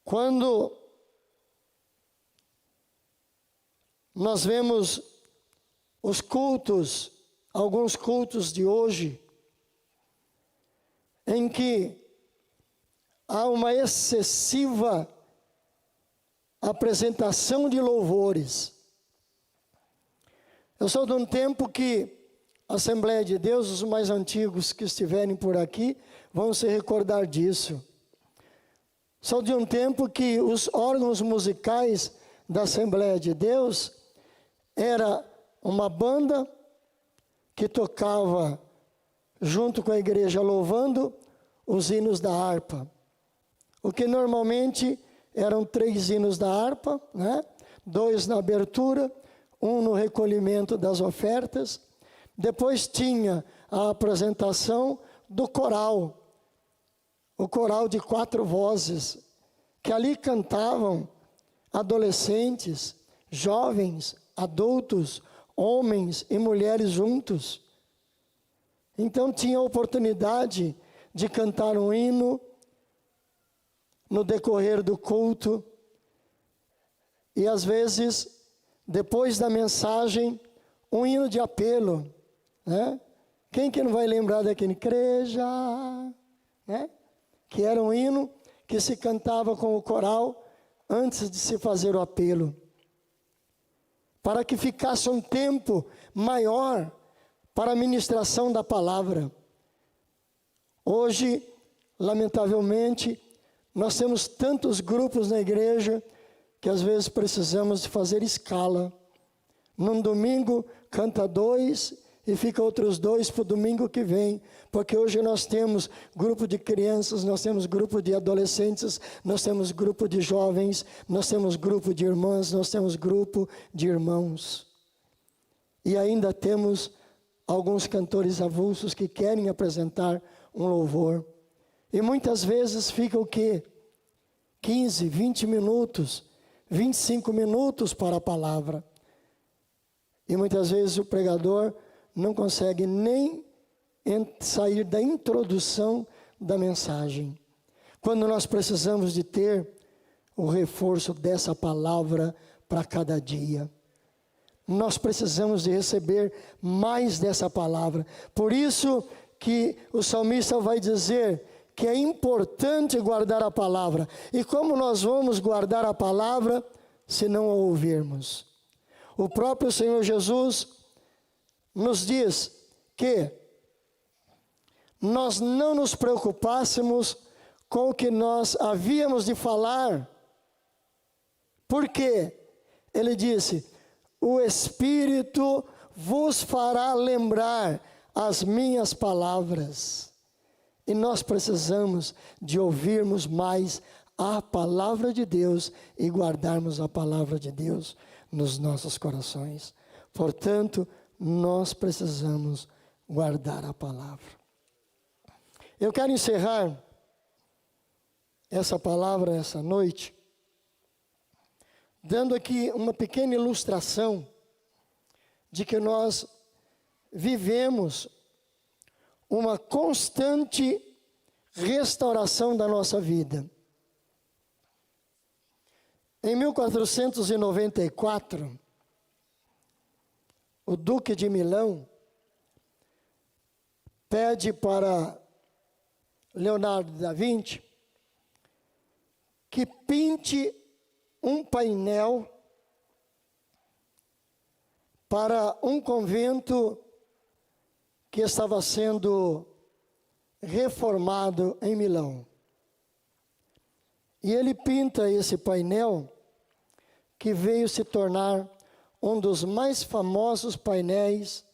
Quando nós vemos os cultos, alguns cultos de hoje, em que há uma excessiva apresentação de louvores. Eu sou de um tempo que a Assembleia de Deus, os mais antigos que estiverem por aqui, vão se recordar disso. Sou de um tempo que os órgãos musicais da Assembleia de Deus era uma banda que tocava junto com a igreja louvando os hinos da harpa. O que normalmente eram 3 hinos da harpa, né? 2 na abertura, 1 no recolhimento das ofertas. Depois tinha a apresentação do coral, o coral de 4 vozes, que ali cantavam adolescentes, jovens, adultos, homens e mulheres juntos. Então tinha a oportunidade de cantar um hino no decorrer do culto, e às vezes, depois da mensagem, um hino de apelo, né? Quem que não vai lembrar daquele igreja, né? Que era um hino que se cantava com o coral antes de se fazer o apelo, para que ficasse um tempo maior para a ministração da palavra. Hoje, lamentavelmente, nós temos tantos grupos na igreja que às vezes precisamos de fazer escala. Num domingo canta 2 e fica outros 2 para o domingo que vem, porque hoje nós temos grupo de crianças, nós temos grupo de adolescentes, nós temos grupo de jovens, nós temos grupo de irmãs, nós temos grupo de irmãos. E ainda temos alguns cantores avulsos que querem apresentar um louvor. E muitas vezes fica o quê? 15, 20 minutos, 25 minutos para a palavra. E muitas vezes o pregador não consegue nem sair da introdução da mensagem. Quando nós precisamos de ter o reforço dessa palavra para cada dia. Nós precisamos de receber mais dessa palavra. Por isso que o salmista vai dizer que é importante guardar a palavra. E como nós vamos guardar a palavra se não a ouvirmos? O próprio Senhor Jesus nos diz que nós não nos preocupássemos com o que nós havíamos de falar. Por quê? Ele disse: o Espírito vos fará lembrar as minhas palavras. E nós precisamos de ouvirmos mais a palavra de Deus e guardarmos a palavra de Deus nos nossos corações. Portanto, nós precisamos guardar a palavra. Eu quero encerrar essa palavra essa noite, dando aqui uma pequena ilustração de que nós vivemos uma constante restauração da nossa vida. Em 1494, o Duque de Milão pede para Leonardo da Vinci que pinte um painel para um convento que estava sendo reformado em Milão. E ele pinta esse painel que veio se tornar um dos mais famosos painéis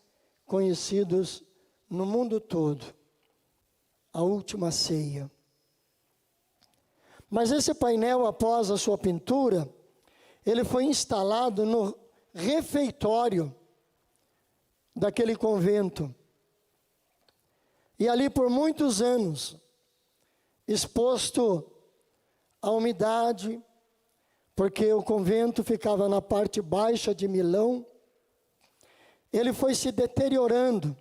conhecidos no mundo todo, a Última Ceia. Mas esse painel, após a sua pintura, ele foi instalado no refeitório daquele convento. E ali por muitos anos, exposto à umidade, porque o convento ficava na parte baixa de Milão, ele foi se deteriorando.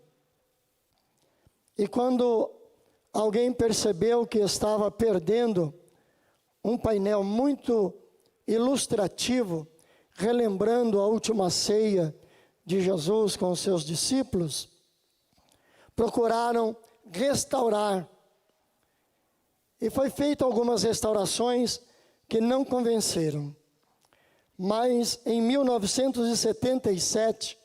E quando alguém percebeu que estava perdendo um painel muito ilustrativo, relembrando a última ceia de Jesus com os seus discípulos, procuraram restaurar. E foi feito algumas restaurações que não convenceram. Mas em 1977,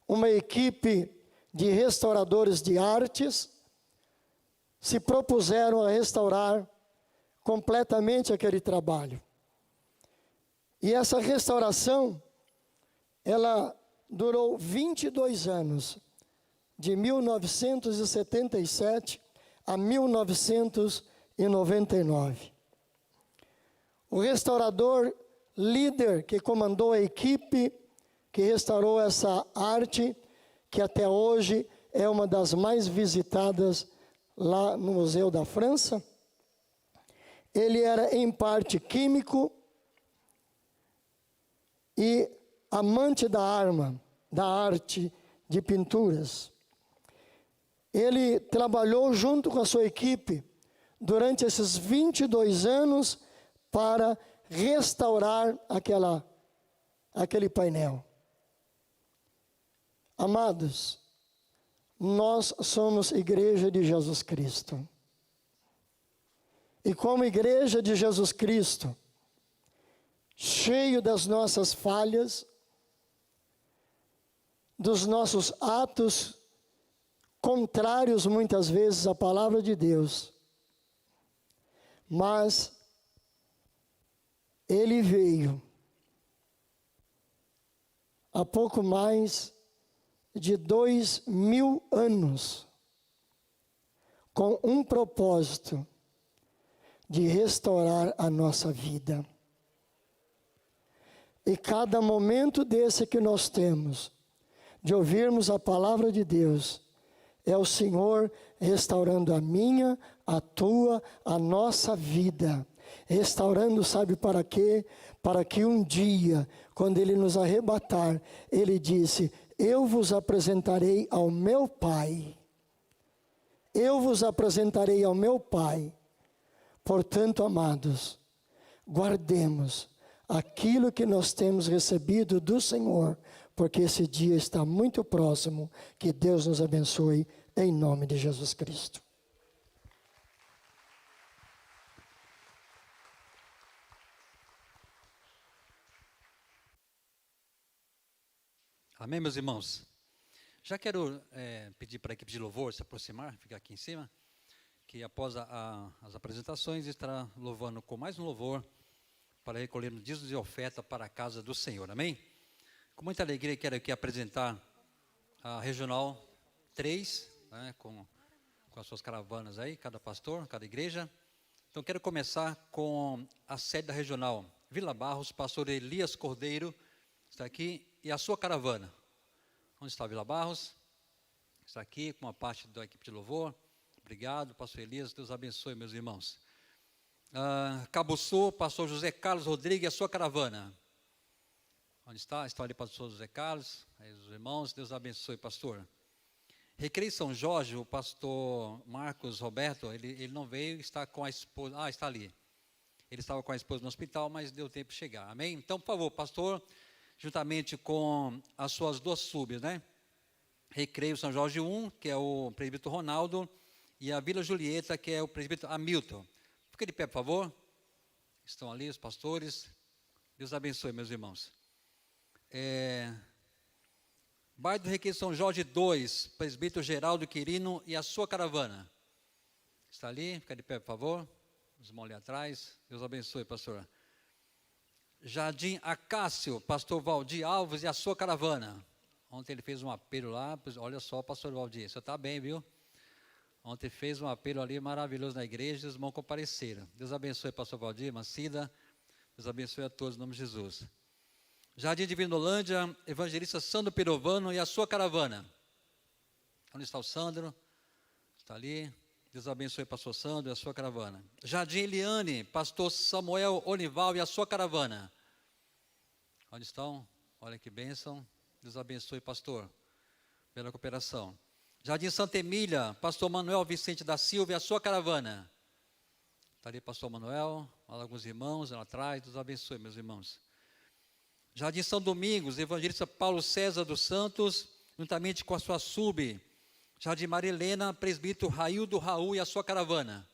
uma equipe de restauradores de artes se propuseram a restaurar completamente aquele trabalho. E essa restauração, ela durou 22 anos, de 1977 a 1999. O restaurador líder que comandou a equipe que restaurou essa arte, que até hoje é uma das mais visitadas lá no Museu da França, ele era em parte químico e amante da arte de pinturas. Ele trabalhou junto com a sua equipe durante esses 22 anos para restaurar aquele painel. Amados, nós somos Igreja de Jesus Cristo. E como Igreja de Jesus Cristo, cheio das nossas falhas, dos nossos atos contrários muitas vezes à palavra de Deus, mas Ele veio há pouco mais de 2000 anos, com um propósito de restaurar a nossa vida. E cada momento desse que nós temos, de ouvirmos a palavra de Deus, é o Senhor restaurando a minha, a tua, a nossa vida. Restaurando, sabe para quê? Para que um dia, quando Ele nos arrebatar, Ele disse: eu vos apresentarei ao meu Pai. Eu vos apresentarei ao meu Pai. Portanto, amados, guardemos aquilo que nós temos recebido do Senhor, porque esse dia está muito próximo. Que Deus nos abençoe, em nome de Jesus Cristo. Amém, meus irmãos? Já quero pedir para a equipe de louvor se aproximar, ficar aqui em cima, que após as apresentações estará louvando com mais um louvor para recolhermos dízimos e oferta para a casa do Senhor. Amém? Com muita alegria quero aqui apresentar a Regional 3, né, com as suas caravanas aí, cada pastor, cada igreja. Então quero começar com a sede da Regional Vila Barros, pastor Elias Cordeiro está aqui, e a sua caravana. Onde está Vila Barros? Está aqui com uma parte da equipe de louvor. Obrigado, pastor Elias, Deus abençoe, meus irmãos. Cabo Sul, pastor José Carlos Rodrigues e a sua caravana. Onde está? Está ali, pastor José Carlos, aí os irmãos, Deus abençoe, pastor. Recreio São Jorge, o pastor Marcos Roberto, ele não veio, está com a esposa, está ali. Ele estava com a esposa no hospital, mas deu tempo de chegar, amém? Então, por favor, pastor, juntamente com as suas duas subs, né? Recreio São Jorge 1, que é o presbítero Ronaldo, e a Vila Julieta, que é o presbítero Hamilton. Fica de pé, por favor. Estão ali os pastores. Deus abençoe, meus irmãos. Bairro do Recreio São Jorge 2, presbítero Geraldo Quirino e a sua caravana. Está ali, fica de pé, por favor. Os irmãos ali atrás. Deus abençoe, pastor. Jardim Acácio, pastor Valdir Alves e a sua caravana. Ontem ele fez um apelo lá, olha só, pastor Valdir, você está bem, viu? Ontem fez um apelo ali maravilhoso na igreja, os irmãos compareceram. Deus abençoe, pastor Valdir, Mancida, Deus abençoe a todos, em nome de Jesus. Jardim de Vinolândia, evangelista Sandro Pirovano e a sua caravana. Onde está o Sandro? Está ali. Deus abençoe, pastor Sandro e a sua caravana. Jardim Eliane, pastor Samuel Olival e a sua caravana. Onde estão? Olha que bênção. Deus abençoe, pastor, pela cooperação. Jardim Santa Emília, pastor Manuel Vicente da Silva e a sua caravana. Está ali, pastor Manuel, alguns irmãos lá atrás. Deus abençoe, meus irmãos. Jardim São Domingos, evangelista Paulo César dos Santos, juntamente com a sua sub. Jardim Maria Helena, presbítero Raildo Raul e a sua caravana.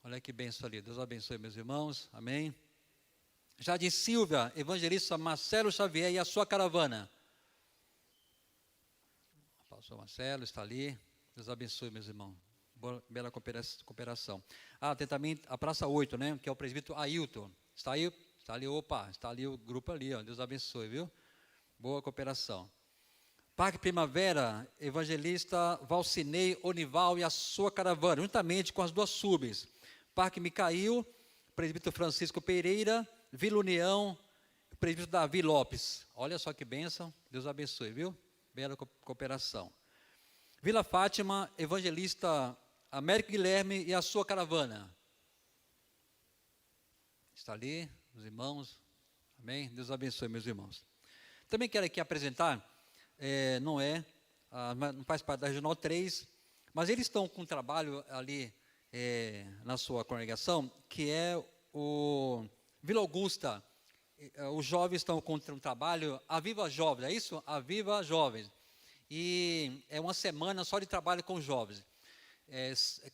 Olha que bênção ali. Deus abençoe, meus irmãos. Amém. Jardim Silvia, evangelista Marcelo Xavier e a sua caravana. Pastor Marcelo está ali. Deus abençoe, meus irmãos. Boa, bela cooperação. Tem também a Praça 8, né? Que é o presbítero Ailton. Está aí? Está ali, opa, está ali o grupo ali, ó. Deus abençoe, viu? Boa cooperação. Parque Primavera, evangelista Valcinei Onival e a sua caravana, juntamente com as duas subs. Parque Micail, presbítero Francisco Pereira, Vila União, presbítero Davi Lopes. Olha só que bênção, Deus abençoe, viu? Bela cooperação. Vila Fátima, evangelista Américo Guilherme e a sua caravana. Está ali, os irmãos. Amém? Deus abençoe, meus irmãos. Também quero aqui apresentar, não faz parte da Regional 3, mas eles estão com um trabalho ali na sua congregação, que é o Vila Augusta. Os jovens estão com um trabalho, Aviva Jovens, é isso? Aviva Jovens. E é uma semana só de trabalho com os jovens.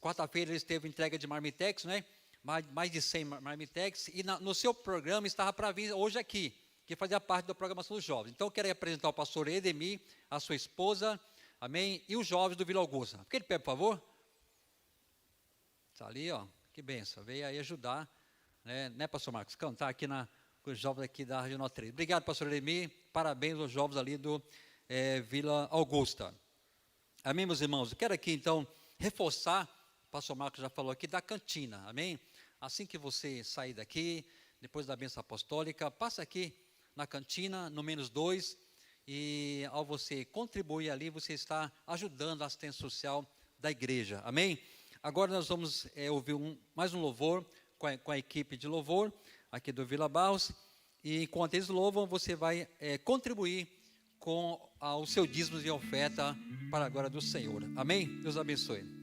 Quarta-feira eles teve entrega de marmitex, né? Mais de 100 marmitex, e no seu programa estava para vir hoje aqui, que fazia parte da programação dos jovens. Então eu quero apresentar o pastor Edemir, a sua esposa, amém? E os jovens do Vila Augusta. Fique de pé, por favor. Está ali, ó, que benção. Veio aí ajudar, né pastor Marcos? Cantar aqui com os jovens aqui da Regional 3. Obrigado, pastor Edemir. Parabéns aos jovens ali do Vila Augusta. Amém, meus irmãos? Eu quero aqui, então, reforçar, o pastor Marcos já falou aqui, da cantina, amém? Assim que você sair daqui, depois da bênção apostólica, passa aqui na cantina, no -2, e ao você contribuir ali, você está ajudando a assistência social da igreja, amém? Agora nós vamos ouvir mais um louvor com a equipe de louvor aqui do Vila Barros, e enquanto eles louvam, você vai contribuir com o seu dízimo e oferta para a glória do Senhor, amém? Deus abençoe.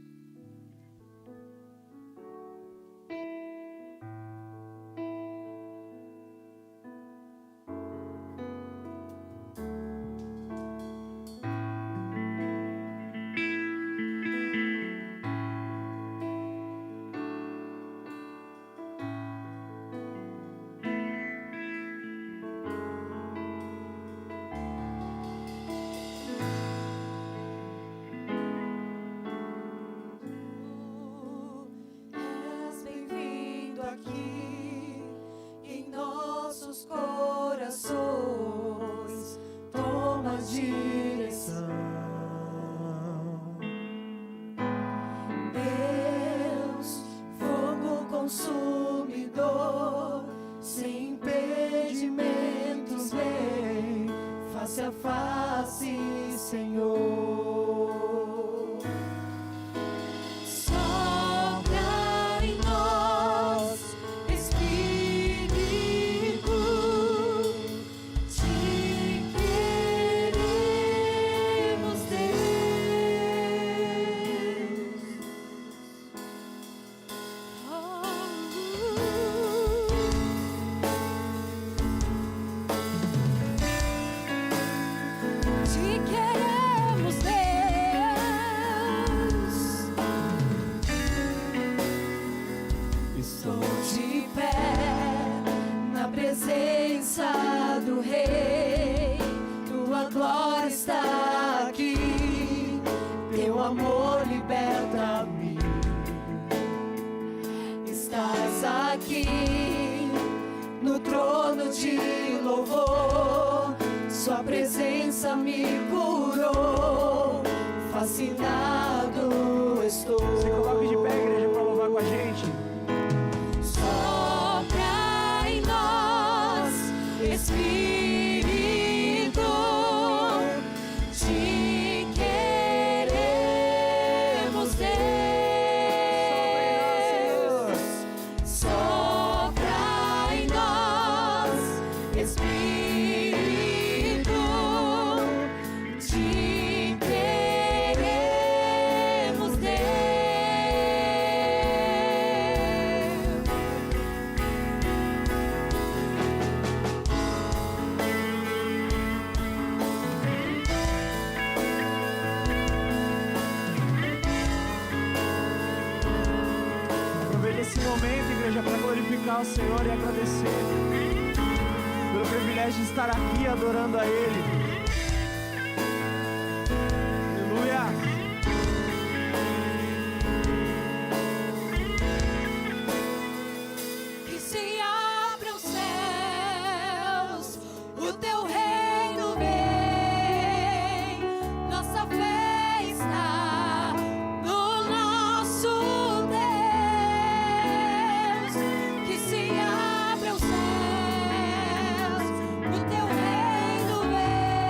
És bem-vindo aqui em nossos corações, toma direção. Deus, fogo consumidor, sem impedimentos, vem face a face, Senhor. Sopra em nós, Espírito, te queremos, Deus. Te queremos, Deus. Estou de pé na presença do Rei, tua glória está aqui, teu amor liberta-me. Estás aqui no trono de louvor, sua presença me curou, fascinado estou. Se coloque de pé, igreja, para louvar com a gente. Sopra em nós, Espírito, te queremos, Deus. Sopra em nós, Espírito, te queremos, Deus. Aproveite esse momento, igreja, para glorificar o Senhor e agradecer pelo privilégio de estar aqui adorando a Ele. Aleluia! Que se abram os céus, o teu reino vem, nossa fé está no nosso Deus. Que se abram os céus, o teu reino vem.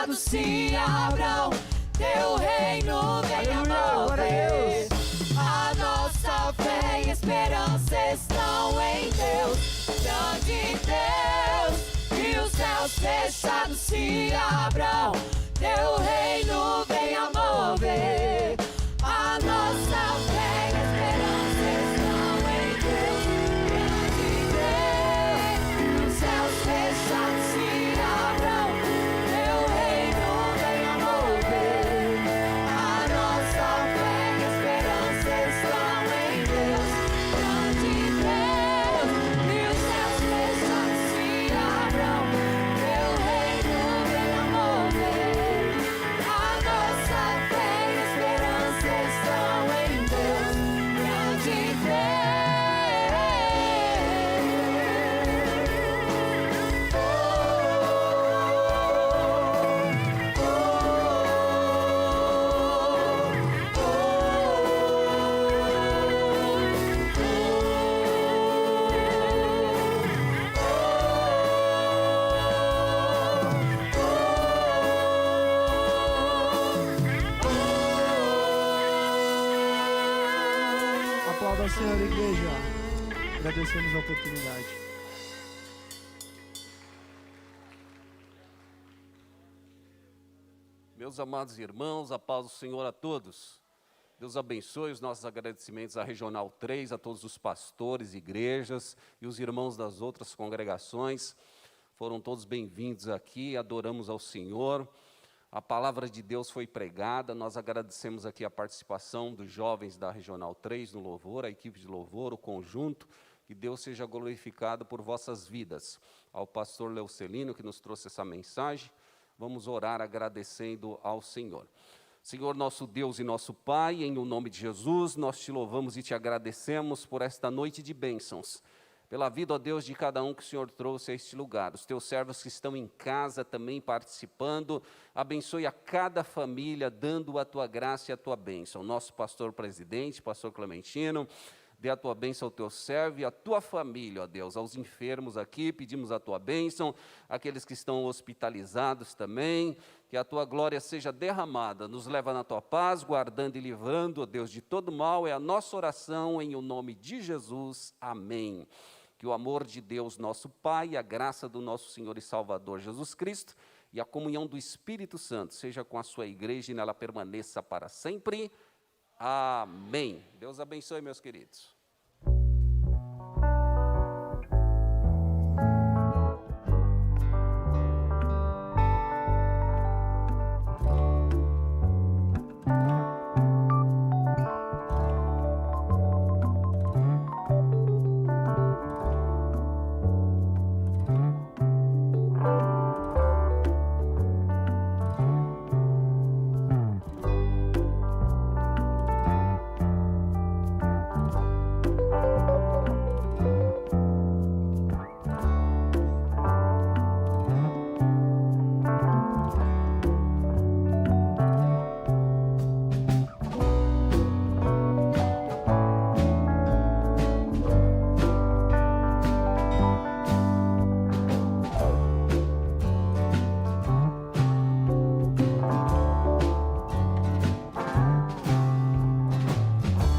fechados se abram, teu reino venha mover. A nossa fé e esperança estão em Deus, grande Deus. E os céus fechados se abram, teu reino venha mover. A nossa fé e esperança estão em Deus, grande Deus. E os céus fechados se abram, teu reino venha mover. A nossa fé e esperança estão em Deus, grande Deus. E os céus fechados se abram, teu reino venha mover. A nossa fé e esperança estão em Deus, grande Deus. Aplauda o Senhor, igreja. Agradecemos a oportunidade. Meus amados irmãos, a paz do Senhor a todos. Deus abençoe os nossos agradecimentos à Regional 3, a todos os pastores, igrejas e os irmãos das outras congregações. Foram todos bem-vindos aqui, adoramos ao Senhor. A palavra de Deus foi pregada, nós agradecemos aqui a participação dos jovens da Regional 3 no louvor, a equipe de louvor, o conjunto. Que Deus seja glorificado por vossas vidas. Ao pastor Leucelino, que nos trouxe essa mensagem, vamos orar agradecendo ao Senhor. Senhor, nosso Deus e nosso Pai, em o nome de Jesus, nós te louvamos e te agradecemos por esta noite de bênçãos. Pela vida, ó Deus, de cada um que o Senhor trouxe a este lugar. Os teus servos que estão em casa também participando. Abençoe a cada família, dando a tua graça e a tua bênção. Nosso pastor presidente, pastor Clementino, dê a tua bênção ao teu servo e à tua família, ó Deus. Aos enfermos aqui, pedimos a tua bênção. Aqueles que estão hospitalizados também. Que a tua glória seja derramada. Nos leva na tua paz, guardando e livrando, ó Deus, de todo mal. É a nossa oração em o nome de Jesus. Amém. Que o amor de Deus, nosso Pai, a graça do nosso Senhor e Salvador Jesus Cristo e a comunhão do Espírito Santo seja com a sua igreja e nela permaneça para sempre. Amém. Deus abençoe, meus queridos.